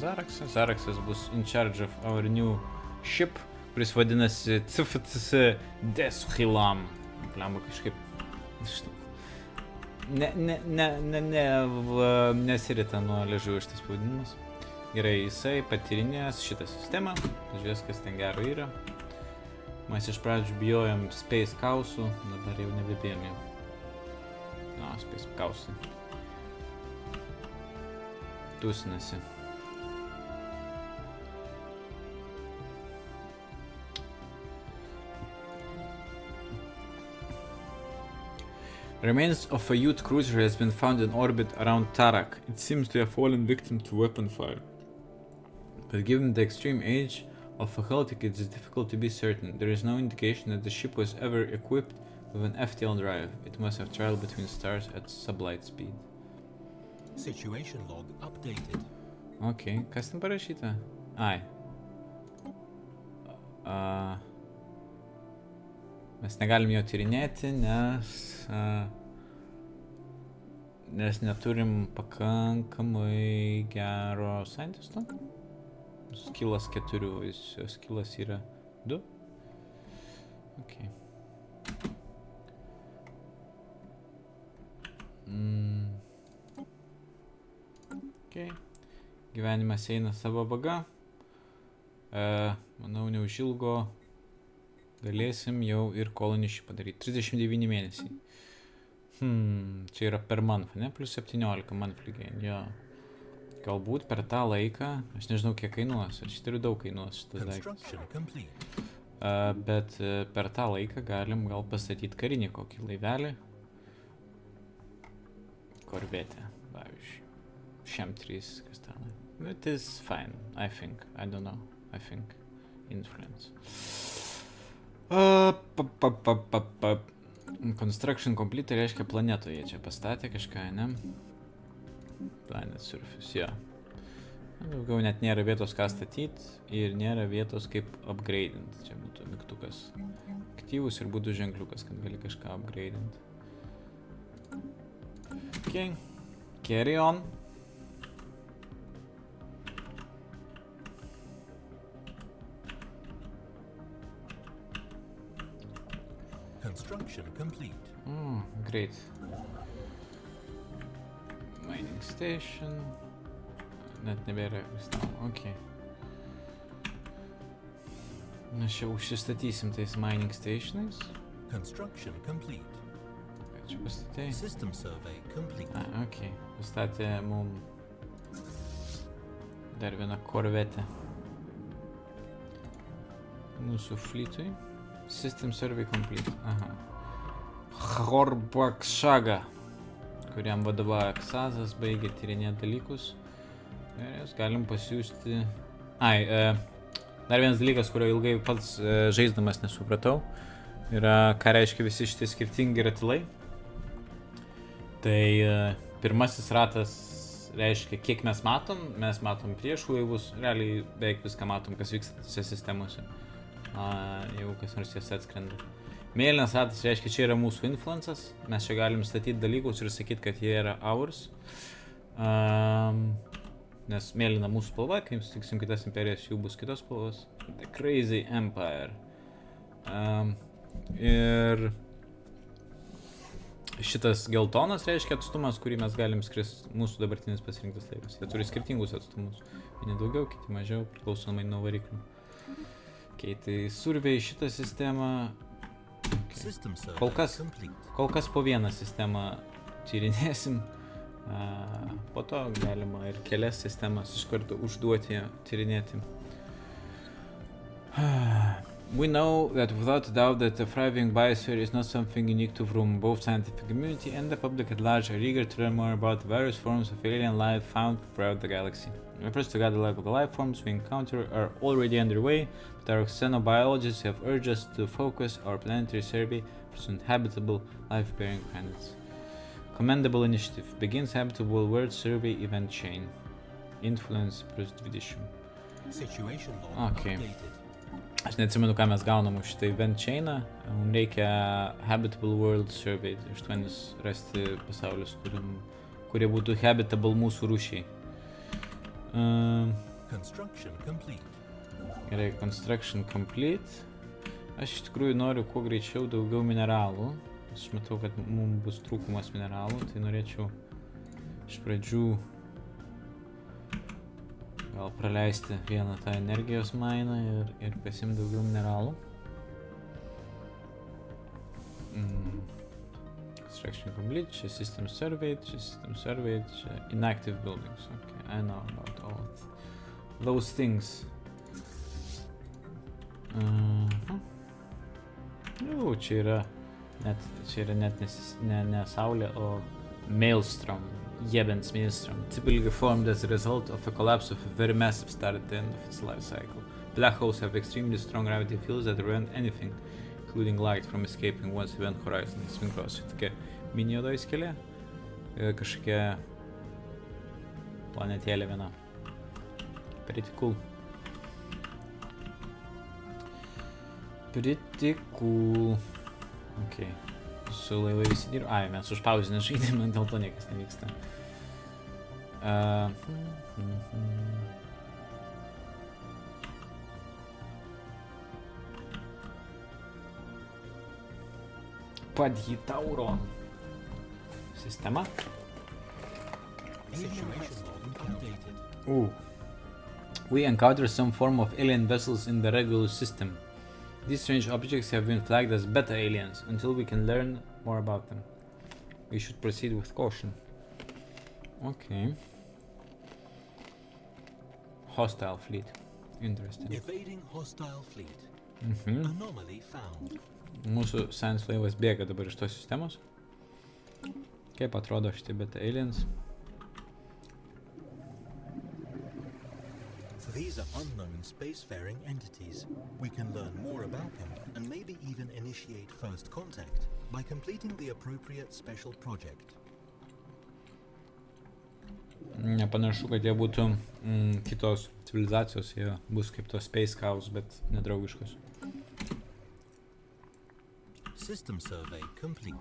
Zaraksas bus in charge of our new ship, kuris vadinasi CFCC Deshilam. Plemba kažkaip... Nesirita nuo liežuvio šitas pavadinimas. Gerai, jisai patyrinės šitą sistemą, žiūrės, kas ten gero yra. Mes iš pradžių bijojom Space Chaosų, dabar jau nebebijom jau. Space Chaosai. Tūsinasi. Remains of a youth cruiser has been found in orbit around Tarak. It seems to have fallen victim to weapon fire. But given the extreme age of the Celtic, it is difficult to be certain. There is no indication that the ship was ever equipped with an FTL drive. It must have traveled between stars at sublight speed.
Situation log updated.
Okay, kas ten parašyta? Mes negalim jo tyrinėti, nes neturim pakankamai gero scientisto. Skillas 4, jo skillas yra 2. Okay. Okay. Gyvenimas eina savo vaga. Manau, neužilgo galėsim jau ir kolonišį padaryti. 39 mėnesiai. Čia yra per month, ne? Plus 17 monthly gain, jo. Galbūt per tą laiką, aš nežinau kiek kainuos, aš turiu daug kainuos šitas daiktas. Bet per tą laiką galim gal pastatyti karinį kokį laivelį. Korvetę, pavyzdžiui. Šiam 3 kristalai. It is fine, I think. I don't know. I think. Influence. Construction complete reiškia planetoje čia pastatė kažką, ne? Planet surface, jo. Daugiau net nėra vietos ką statyti ir nėra vietos kaip upgrade'inti. Čia būtų mygtukas aktyvus ir būtų ženkliukas, kad gali kažką upgrade'inti. Okay, carry on.
Construction complete.
Great. Mining station. Net nebėra kristalų. Okay. Mes čia užsistatysim tais mining stationais.
Construction complete.
Čia pastatė.
System survey complete.
Okay. Pastatė mum dar vieną korvetę. Mūsų flytui. System survey complete. Aha. Horbakšaga, kuriam vadovauja Ksazas, baigė tyrinėti dalykus. Ir jas galim pasiųsti. Dar vienas dalykas, kurio ilgai pats žaisdamas nesupratau, yra, ką reiškia visi šitie skirtingi ratilai. Tai pirmasis ratas reiškia, kiek mes matom priešų laivus, realiai beveik viską matom, kas vyksta tose sistemose, jeigu kas nors jas atskrenda. Mėlynas ratas reiškia, čia yra mūsų influencas, mes čia galim statyti dalykus ir sakyti, kad jie yra ours. Nes mėlyna mūsų spalva, kai sutiksim kitas imperijas, jų bus kitos spalvos. The Crazy Empire. Ir šitas geltonas reiškia atstumas, kurį mes galim skristi, mūsų dabartinis pasirinktas laivas. Jie turi skirtingus atstumus. Vieni daugiau, kiti mažiau, priklausomai nuo variklių. Okay, tai survey šitą sistemą. Okay. Kol kas po vieną sistemą tyrinėsim. Po to galima ir kelias sistemas iš karto užduoti, tyrinėti. We know that without a doubt that the thriving biosphere is not something unique to Vroom. Both scientific community and the public at large are eager to learn more about the various forms of alien life found throughout the galaxy. Efforts to gather the life forms we encounter are already underway, but our xenobiologists have urged us to focus our planetary survey for habitable life-bearing planets. Commendable initiative. Begins habitable world survey event chain. Influence plus 20.
Situation log updated.
Aš neatsimenu, ką mes gaunam už šitą event chainą. Mums reikia habitable world survey. 8 rasti pasaulius, kurie būtų habitable mūsų rūšiai.
Construction complete.
Gerai, construction complete. Aš iš tikrųjų noriu kuo greičiau daugiau mineralų. Aš matau, kad mums bus trūkumas mineralų, tai norėčiau iš pradžių gal praleisti vieną tą energijos mainą ir pasimti daugiau mineralų. Construction complete, čia system surveyed, čia inactive buildings. Okay, I know about all of those things. Čia yra net ne Saulė, o Maelstrom, Jebens Maelstrom, typically formed as a result of a collapse of a very massive star at the end of its life cycle. Black holes have extremely strong gravity fields that prevent anything, including light, from escaping once event horizon is crossed. Tokia mini juodoji skylė, kažkokia planetėlė viena. Pretty cool. Pretty cool. Okay. Su laivai visi dirba. Mes užpauzinę žaidimą, dėl to niekas nevyksta. Padhitauron. Sistema. We encounter some form of alien vessels in the Regulus system. These strange objects have been flagged as beta aliens until we can learn more about them. We should proceed with caution. Okay. Hostile fleet. Interesting.
Evading hostile fleet. Anomaly found.
Mūsų science laivas bėga dabar iš tos sistemos. Kaip atrodo šitie beta aliens?
These are unknown spacefaring entities. We can learn more about them and maybe even initiate first contact by completing the appropriate special project.
Nepanašu, kad jie būtų kitos civilizacijos, jie bus kaip tos space cows, bet nedraugiškos.
System survey complete.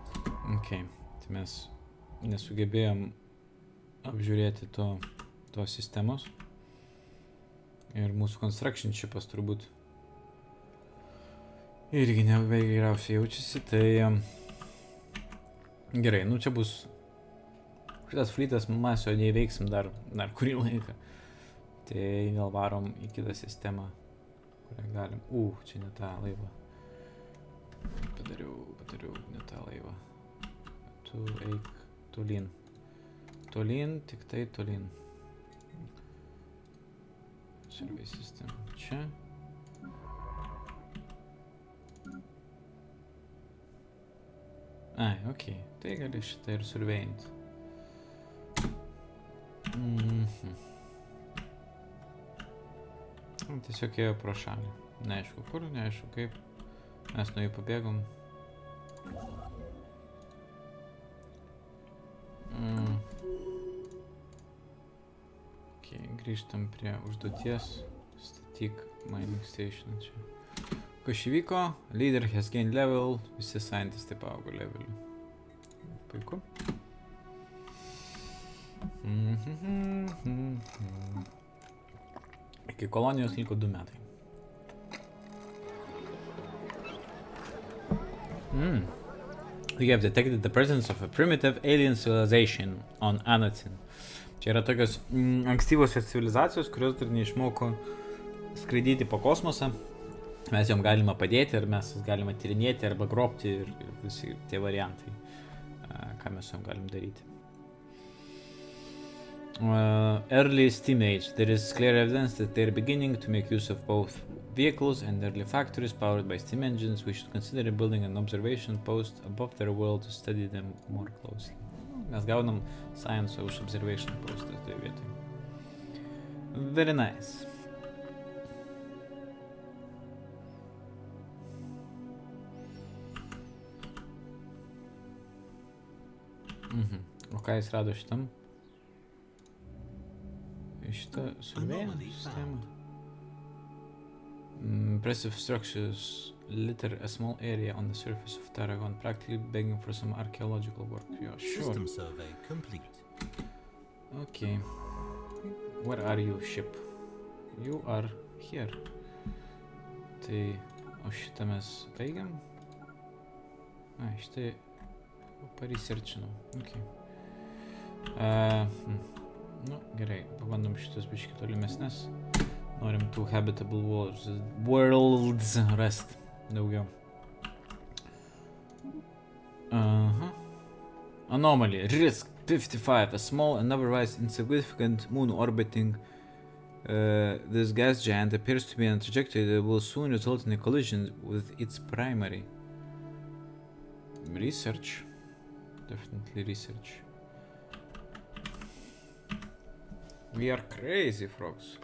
Okay, tai mes nesugebėjom apžiūrėti tos sistemos. Ir mūsų construction shipas turbūt irgi nebeveik geriausiai jaučiasi, tai gerai, čia bus šitas flytas, mes jo neįveiksim dar kurį laiką, tai gal varom į kitą sistemą, kurią galim, čia ne tą laivą, padariau ne tą laivą, tu eik tolyn. Tolyn, tik tai tolyn. Survey system. Čia. Ai, okei. Tai gali šitą ir surveyint. Tiesiog ėjo pro šalį. Neaišku kur, neaišku kaip. Mes nuo jų pabėgom. Grįžtam prie užduoties. Statyk mining station čia. Kas įvyko? Leader has gained level. Visi scientistai paaugo levelį. Puiku. Iki kolonijos liko 2 metai. We have detected the presence of a primitive alien civilization on Anacin. Čia yra tokios ankstyvosios civilizacijos, kurios dar neišmoko skraidyti po kosmosą. Mes jom galime padėti, ir mes galime tyrinėti arba grobti ir visi tie variantai, ką mes jom galim daryti. Early steam age. There is clear evidence that they are beginning to make use of both vehicles and early factories powered by steam engines. We should consider building an observation post above their world to study them more closely. Mes gaunam science už observation postą toje vietoje. Very nice. O ką jis rado šitam? Šitą surveying sistemą. Impressive structures litter a small area on the surface of Tarragon, practically begging for some archaeological work. Yeah, sure.
System survey complete.
Okay. Where are you, ship? You are here. Tai, o šitą mes baigiam? Ai, šitą paresearchinau. Okay. Nu, gerai, pabandom šitas biškį tolimesnes. Norim tų habitable worlds rasti daugiau. Anomaly. Risk 55. A small and otherwise insignificant moon orbiting this gas giant appears to be on a trajectory that will soon result in a collision with its primary. Research. Definitely research. We are crazy frogs.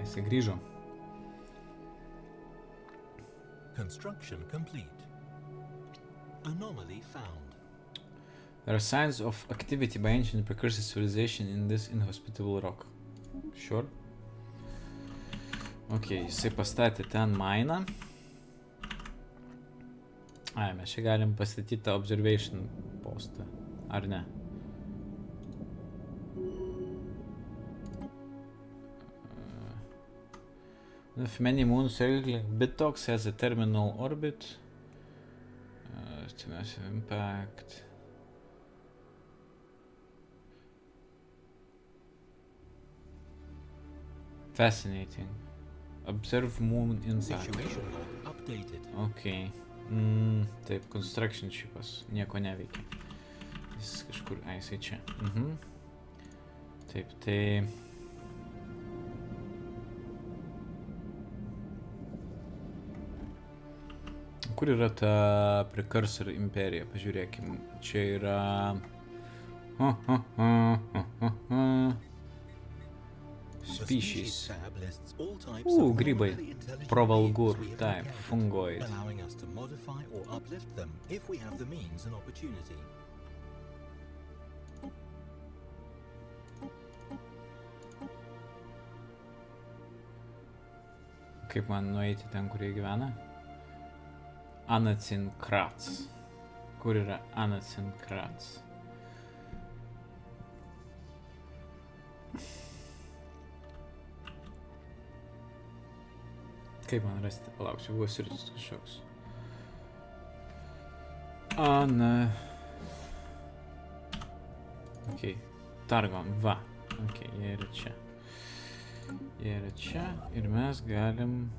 Jisai grįžo.
Construction complete. Anomaly found.
There are signs of activity by ancient precursor civilization in this inhospitable rock. Sure. Ok, jisai pastatė ten miną. Ai, mes čia galim pastatyti tą observation postą. Ar ne? If many moons circle, Bitox has a terminal orbit. Massive impact. Fascinating. Observe moon impact.
Situation log updated.
Okay. Taip, construction shipas. Nieko neveikia. Jis kažkur... Ai, jisai čia. Taip, tai... Kur yra ta precursor imperija? Pažiūrėkim. Čia yra... Species. Grybai. Provalgur type. Fungoid.
Allowing us to modify or uplift them if we have the means and opportunity.
Kaip man nueiti ten, kur jie gyvena? Anacin Kratz. Kur yra Anacin Kratz? Kaip man rasti? Palauk, čia buvo siurtis kažkoks. Ok, Targon, va. Ok, jie yra čia. Jie yra čia ir mes galim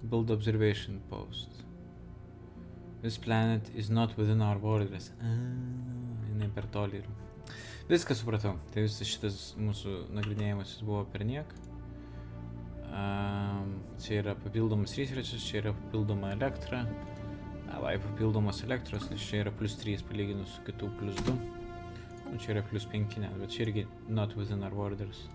build observation post. This planet is not within our borders. Jinai per toli yra. Viską supratau. Tai visas šitas mūsų nagrinėjimas buvo per niek. Čia yra papildomas researchas, čia yra papildoma elektra. Papildomos elektros, nes čia yra +3 palyginus su kitų +2. Čia yra +5, net, bet čia irgi not within our borders.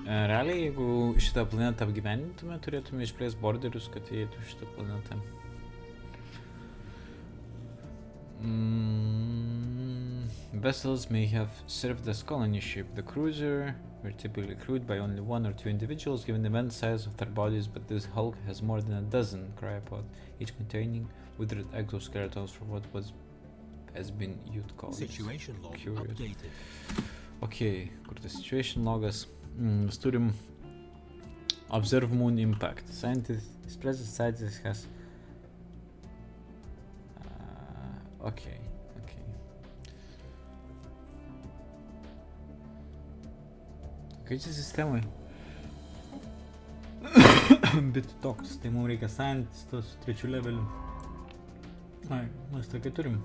Realiai, jeigu šitą planetą apgyvendintume, turėtume išplėsti borderius, kad įeitų šitą planetą. Vessels may have served as colony ship. The cruiser were typically crewed by only 1 or 2 individuals, given the immense size of their bodies, but this hulk has more than a dozen cryopods, each containing withered exoskeletons for what has been youth colonies.
Situation log
Curious.
updated.
Okay, kur tas situation logas? Mes turim observe moon impact. Scientist scientist has okay. Kai čia sistemai bit toks, tai mums reikia scientistas su 3 leveliu. Mes tokia turim.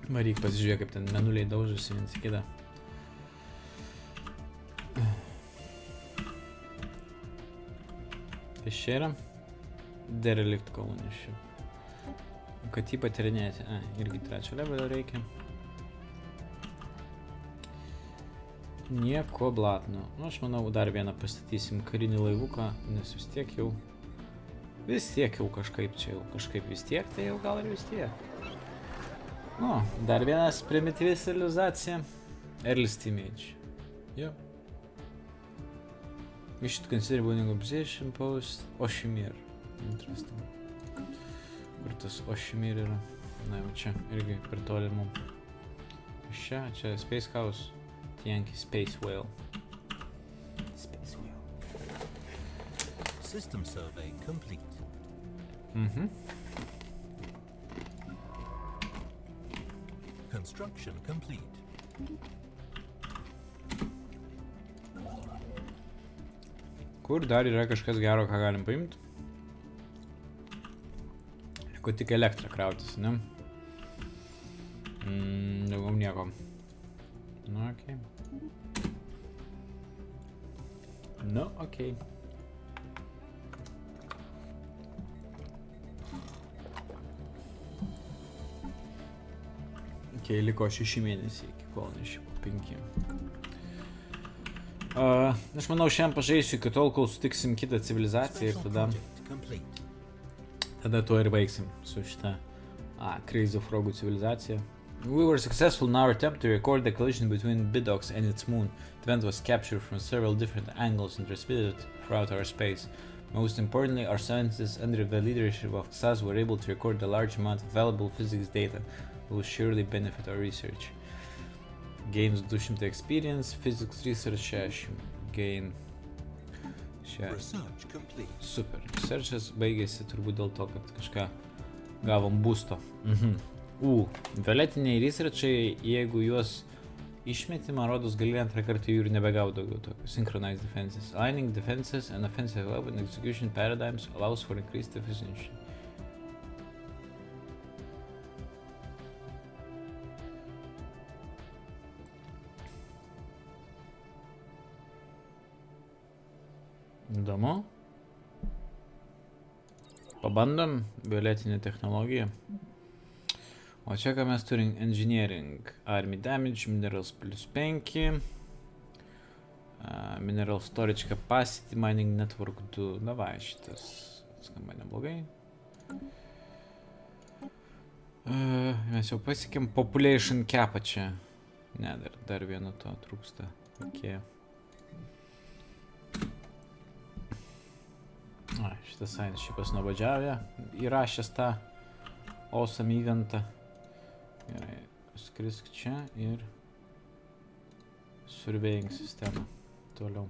Varyk pasižiūrėk, kaip ten menuliai daužosi viens į kitą. Kas čia yra? Derelict colony ship. Kad jį patyrinėti. Irgi 3 levelio reikia. Nieko blatno. Aš manau, dar vieną pastatysim karinį laivuką, nes vis tiek jau kažkaip čia jau. Kažkaip vis tiek, tai jau gal ir vis tiek. Dar vienas primityvi civilizacija. Early Steam Age. Yep. We should consider building a position post. Oshimir. Interesting. Kur tas Oshimir yra? Na, jau čia irgi per toli mum. Čia Space House. Yankee Space Whale. Space Whale.
System survey complete. Construction complete.
Kur dar yra kažkas gero, ką galim paimti? Liko tik elektrą krautis, ne? Daugiau nieko. Okei. Okei. Okei, liko 6 mėnesiai iki kolonių 5. Aš manau, šiandien pažaisiu iki tol, kol sutiksim kitą civilizaciją ir tada tuo ir baigsim su šitą Crazy Frogų civilizacija. We were successful in our attempt to record the collision between Bidox and its moon. The event was captured from several different angles and transmitted throughout our space. Most importantly, our scientists under the leadership of XAS were able to record a large amount of valuable physics data that will surely benefit our research. Gains 200 experience, physics research 60. Gain.
Research complete.
Super. Researchas baigėsi turbūt dėl to, kad kažką gavom boosto. Violetiniai researchai, jeigu juos išmeti, man rodos, gali antrą kartą jų ir nebegau daugiau tokio. Synchronized defenses. Aligning defenses and offensive weapon execution paradigms allows for increased efficiency. Įdomu. Pabandom violetinę technologiją. O čia ką mes turim engineering, army damage, minerals +5, mineral storage capacity, mining network 2, davai šitas skamba neblogai. Mes jau pasiekėm population capą čia, ne, dar vieno to trūksta. Okay. Šitas science šipas nuobodžiavė, įrašęs tą awesome eventą. Gerai, skrisk čia ir surveying sistemą toliau.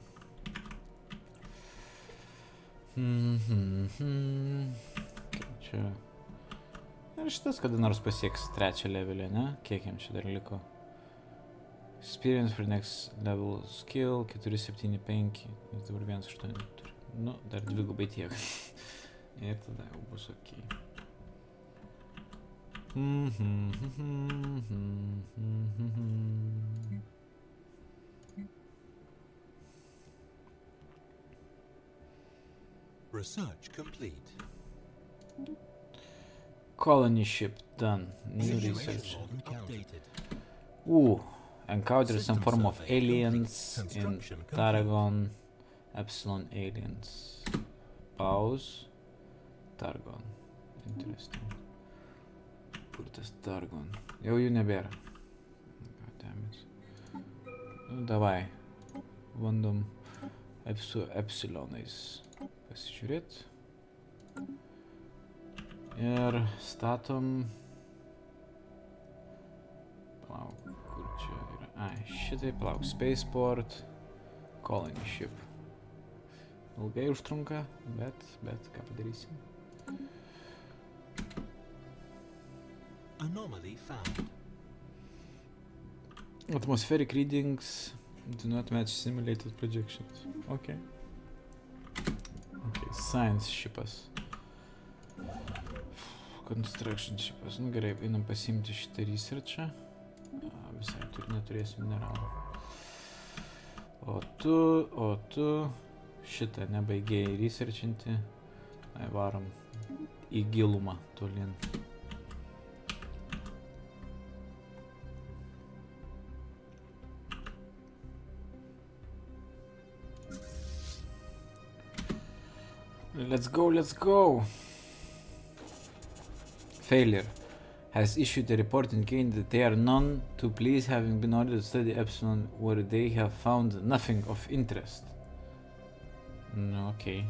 Čia. Ir šitas kada nors pasieks 3 levelį, ne? Kiek jam čia dar liko? Experience for next level skill 475. Jis dabar 1,8 turi. Nu, dar dvigubai tiek. Ir tada jau bus ok.
Research complete.
Colony ship done. New
Situation
research.
log updated.
Encounter some
System
form of
survey
aliens
complete.
in
Construction complete.
Targon. Epsilon aliens. Pause. Targon. Interesting. Kur tas Targon? Jau jų nebėra. Goddammit. Nu, davai. Bandom su Epsilonais pasižiūrėt. Ir statom. Palauk, kur čia yra? Ai, šitai, palauk, Spaceport, Colony Ship. Ilgai užtrunka, bet ką padarysim?
Anomaly found.
Atmospheric readings do not match simulated projections. Okay. Okay, science shipas. Construction shipas. Nu gerai, einam pasiimti šitą researchą. Visai neturėsim mineralų. O tu šitą nebaigėjai researchinti. Varom į gilumą tolin. Let's go. Failure. Has issued a report indicating that they are known to police having been ordered to study Epsilon where they have found nothing of interest. No, okay.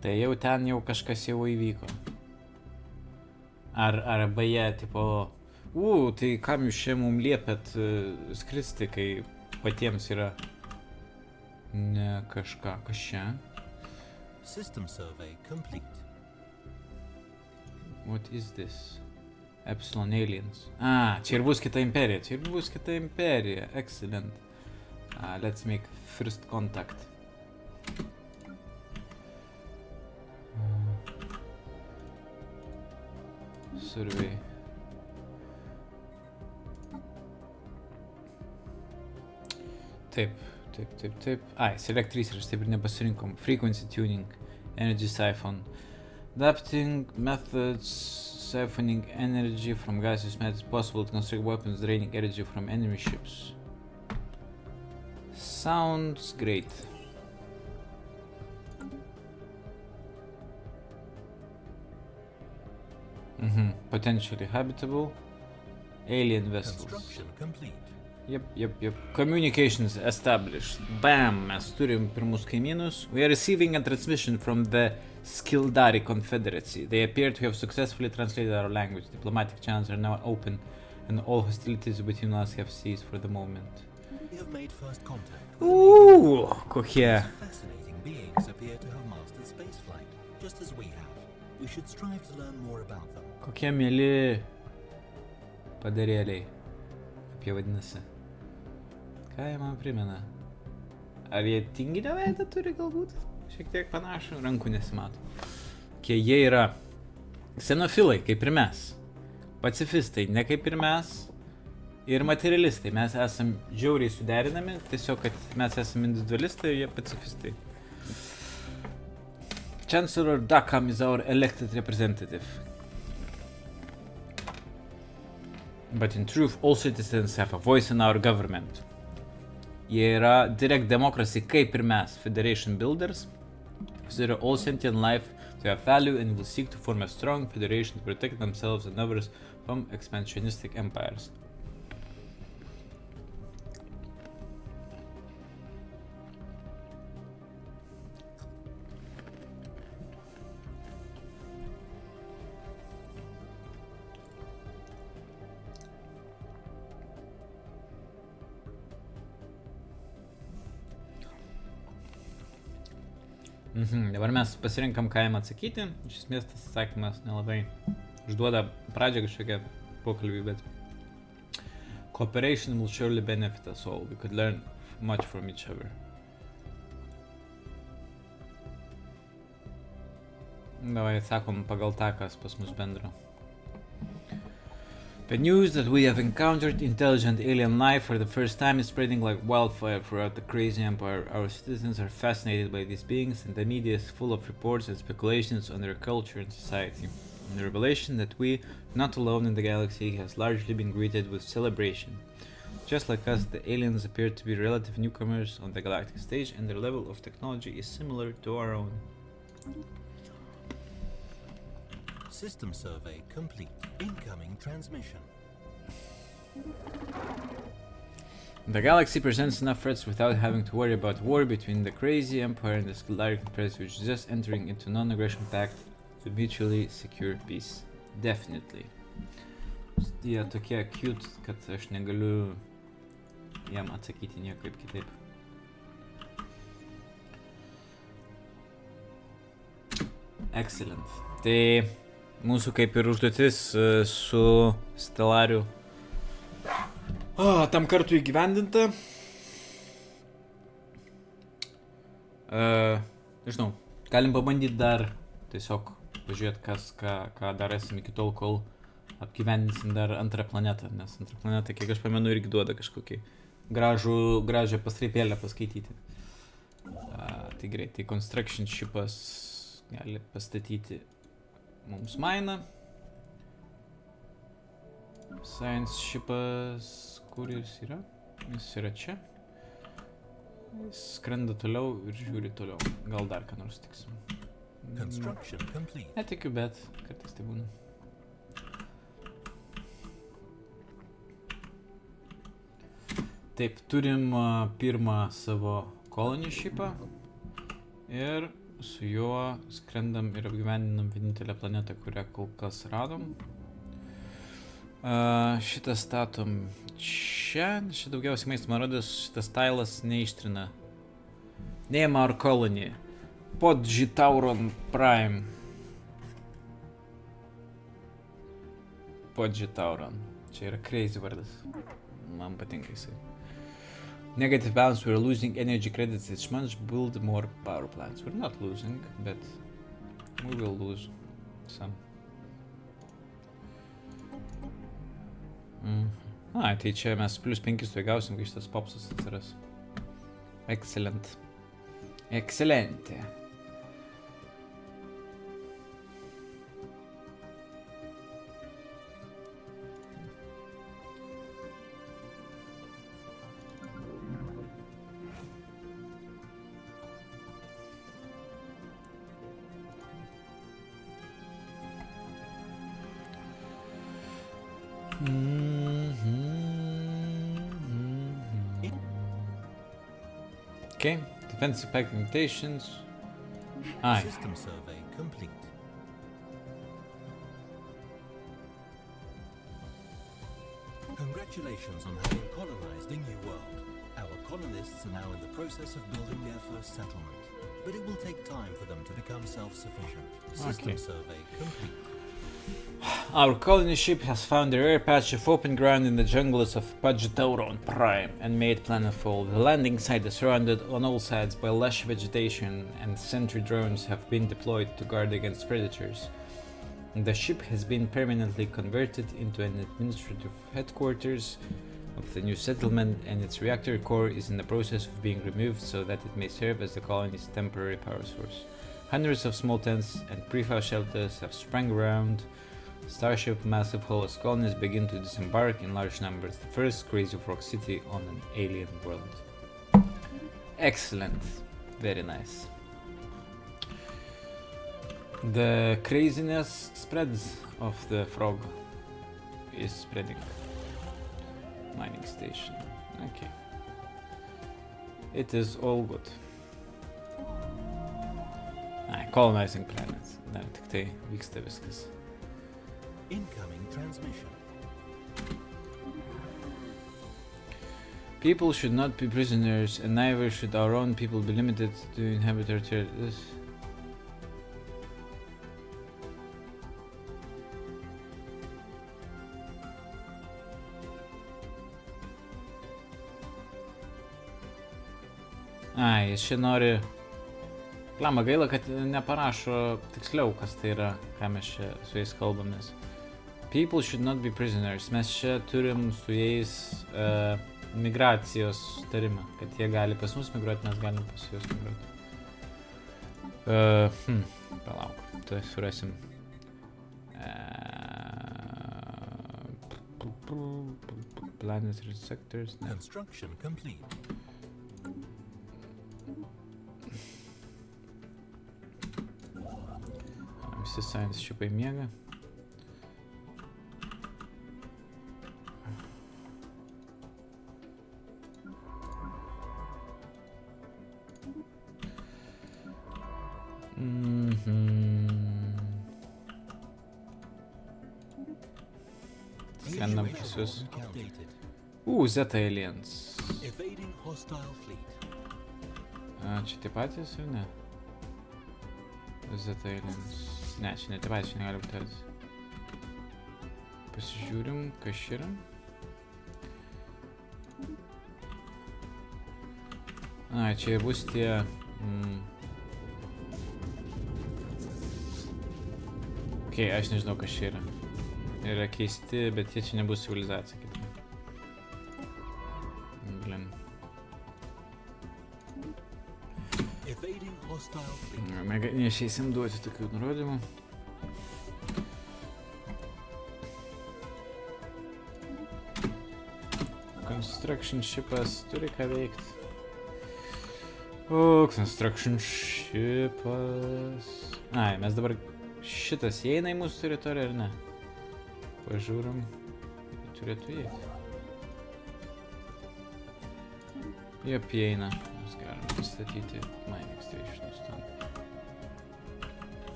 Tai jau ten jau kažkas jau įvyko. Ar beje, tipo, tai kam jūs čia mums liepėt skristi, kai patiems yra ne kažką, kas čia?
System survey complete.
What is this? Epsilon aliens. Čia ir bus kita imperija. Excellent. Let's make first contact. Survey. Taip. Select research, taip ir nepasirinkom. Frequency tuning, energy siphon. Adapting methods, siphoning energy from gaseous metals possible to construct weapons draining energy from enemy ships. Sounds great. Potentially habitable. Alien vessels.
Construction complete.
Yep. Communications established. Bam! Mes turim pirmus kaimynus. We are receiving a transmission from the Skildari Confederacy. They appear to have successfully translated our language. Diplomatic channels are now open and all hostilities between us have ceased for the moment.
We have made first contact with
Kokie.
fascinating beings appear to have mastered spaceflight, just as we have. We should strive to learn more about them.
Kokie mieli padarėliai. Kaip jie vadinasi. Ką jie man primena? Ar jie tinginę veidą turi galbūt? Šiek tiek panašu, rankų nesimato. Jie yra xenofilai, kaip ir mes. Pacifistai, ne kaip ir mes. Ir materialistai. Mes esam žiauriai suderinami, tiesiog, kad mes esam individualistai, jie pacifistai. Chancellor Dakam is our elected representative. But in truth, all citizens have a voice in our government. Jie yra direct democracy kaip ir mes, Federation Builders. Consider all sentient life to have value and will seek to form a strong federation to protect themselves and others from expansionistic empires. Dabar mes pasirinkam, ką jam atsakyti. Iš esmės tas atsakymas nelabai užduoda pradžią kažkokią pokalbį, bet cooperation will surely benefit us all. We could learn much from each other. Davai atsakom pagal tą, kas pas mus bendro. The news that we have encountered intelligent alien life for the first time is spreading like wildfire throughout the crazy empire. Our citizens are fascinated by these beings, and the media is full of reports and speculations on their culture and society. And the revelation that we, not alone in the galaxy, has largely been greeted with celebration. Just like us, the aliens appear to be relative newcomers on the galactic stage, and their level of technology is similar to our own.
System survey complete. Incoming transmission.
The galaxy presents enough threats without having to worry about war between the crazy empire and the Scolaric Press, which is just entering into non-aggression pact to mutually secure peace. Definitely. Jie tokie cute, kad aš negaliu jam atsakyti niekaip kitaip. Excellent. Tai mūsų kaip ir užduotis su Stellariu tam kartu įgyvendinta. Nežinau, galim pabandyti dar tiesiog pažiūrėti, ką dar esim iki tol, kol apgyvendinsim dar antrą planetą, nes antrą planetą, kiek aš pamenu, irgi duoda kažkokį gražią pastraipėlę paskaityti. Tai greit, tai Construction Shipas gali pastatyti mums mainą. Science Shipas, kur jis yra? Jis yra čia. Jis skrenda toliau ir žiūri toliau. Gal dar ką nors tiksim.
Construction complete.
Netikiu, bet kartais tai būna. Taip, turim pirmą savo colony shipą ir su juo skrendam ir apgyvendinam vienintelę planetą, kurią kol kas radom. Šitą statom čia daugiausiai maisto, man rodos, šitas tailas neištrina. Name our colony. Podžitauron Prime. Podžitauron. Čia yra crazy vardas. Man patinka jisai. Negative balance, we're losing energy credits each month, build more power plants. We're not losing, but we will lose some. Tai čia mes plus 5 tu gausim, kai šitas popsas atsiras. Excellent. Excelente. Okay, defensive pack limitations.
System survey complete. Congratulations on having colonized a new world. Our colonists are now in the process of building their first settlement, but it will take time for them to become self-sufficient. System survey complete.
Our colony ship has found a rare patch of open ground in the jungles of Podžitauron Prime and made planetfall. The landing site is surrounded on all sides by lush vegetation, and sentry drones have been deployed to guard against predators. The ship has been permanently converted into an administrative headquarters of the new settlement, and its reactor core is in the process of being removed so that it may serve as the colony's temporary power source. Hundreds of small tents and prefab shelters have sprung around Starship. Massive host colonies begin to disembark in large numbers. The first Crazy Frog city on an alien world. Excellent. Very nice. The craziness spreads of the frog is spreading. Mining station. Okay. It is all good. Colonizing planets. Dar tik tai vyksta viskas.
Incoming transmission.
People should not be prisoners, and neither should our own people be limited to inhabit our territories. Ai, jis čia nori... Lama, gaila, kad neparašo tiksliau, kas tai yra, ką mes čia su jais kalbamės. People should not be prisoners. Mes čia turim su jais migracijos sutarimą, kad jie gali pas mus migruoti, mes galim pas juos migruoti. Palauk, tai surasim. Planetary sectors. Ne.
Construction complete.
Visi science šipai miega. Skrendam pas jūs. Z aliens.
Evading hostile fleet.
Čia tie patys ar ne? Z aliens. Ne, čia ne tie patys, čia negali būti patys. Pasižiūrim, kas čia yra. Čia bus tie... aš nežinau, kas čia yra. Yra keisti, bet jie čia nebus civilizacija. Blin. Neišeisim duoti tokių nurodymų. Construction shipas turi ką veikti. Construction shipas... mes dabar šitas įeina į mūsų teritoriją ar ne? Pažiūrim, turėtų įeiti. Jop, įeina. Mes galim pastatyti mining stationus ten.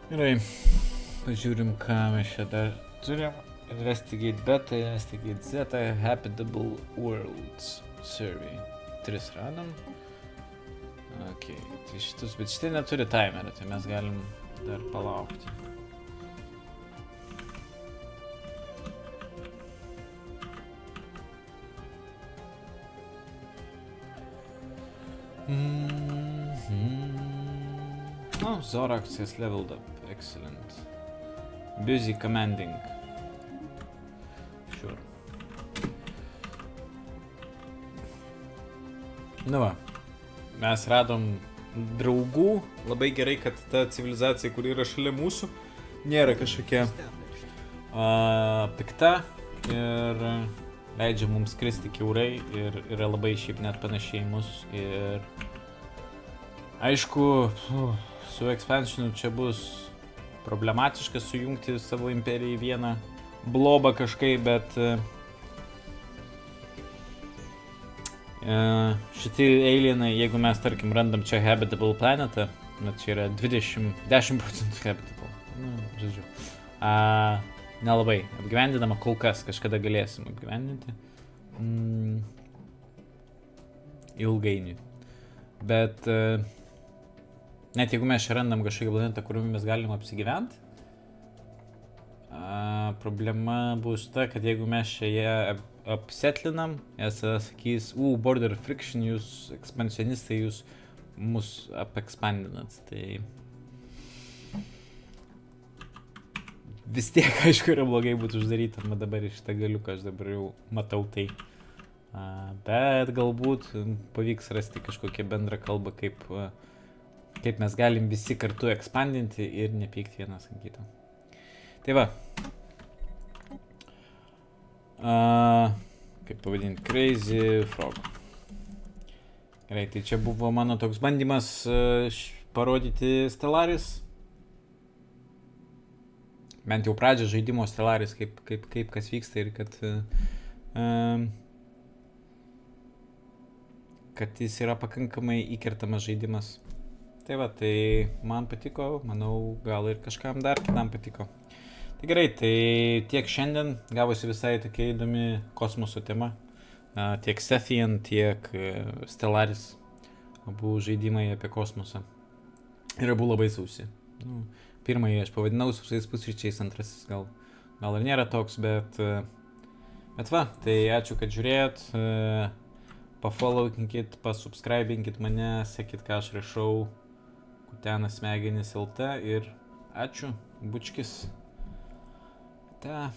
Gerai, pažiūrim, ką mes čia dar turim. Investigate beta, investigate zeta, habitable worlds survey. 3 radom. Tai šitus, bet šitai neturi timerio, tai mes galim dar palaukti. Zorax has leveled up. Excellent. Busy commanding. Sure. Nu va. Mes radom draugų. Labai gerai, kad ta civilizacija, kuri yra šalia mūsų, nėra kažkokia pikta ir leidžia mums skristi kiaurai ir yra labai šiaip net panašiai į mus. Ir aišku, su expansionu čia bus problematiška sujungti savo imperiją į vieną blobą kažkaip, bet šitie alienai, jeigu mes, tarkim, randam čia habitable planetą, bet čia yra 10% habitable, žodžiu, nelabai apgyvendinama kol kas, kažkada galėsim apgyvendinti ilgainiui, bet net jeigu mes čia randam kažkokią planetą, kuriuo mes galim apsigyventi, problema bus ta, kad jeigu mes čia ją apsetlinam, jis sakys, border friction, jūs ekspansionistai, jūs mus apekspandinat, tai vis tiek, aišku, yra blogai būtų uždaryti, dabar iš tą galiuką, aš dabar jau matau tai, bet galbūt pavyks rasti kažkokią bendrą kalbą, kaip mes galim visi kartu ekspandinti ir nepykti vienas ant kito. Tai va. Kaip pavadinti? Crazy Frog. Gerai, tai čia buvo mano toks bandymas parodyti Stellaris. Bent jau pradžią žaidimo Stellaris, kaip kas vyksta ir kad jis yra pakankamai įkertamas žaidimas. Tai va, tai man patiko, manau, gal ir kažkam dar kitam patiko. Tai gerai, tai tiek šiandien gavosi visai tokia įdomi kosmoso tema. Tiek Sethian, tiek Stellaris. Abu žaidimai apie kosmosą. Ir abu labai sausi. Pirmąjį aš pavadinau sausais pusryčiais, antrasis gal gal ir nėra toks, bet va, tai ačiū, kad žiūrėjot, pafollowkinkit, pasubscribinkit mane, sekit, ką aš rašau, Kutenas Smegenys LT ir ačiū, bučkis. Ta.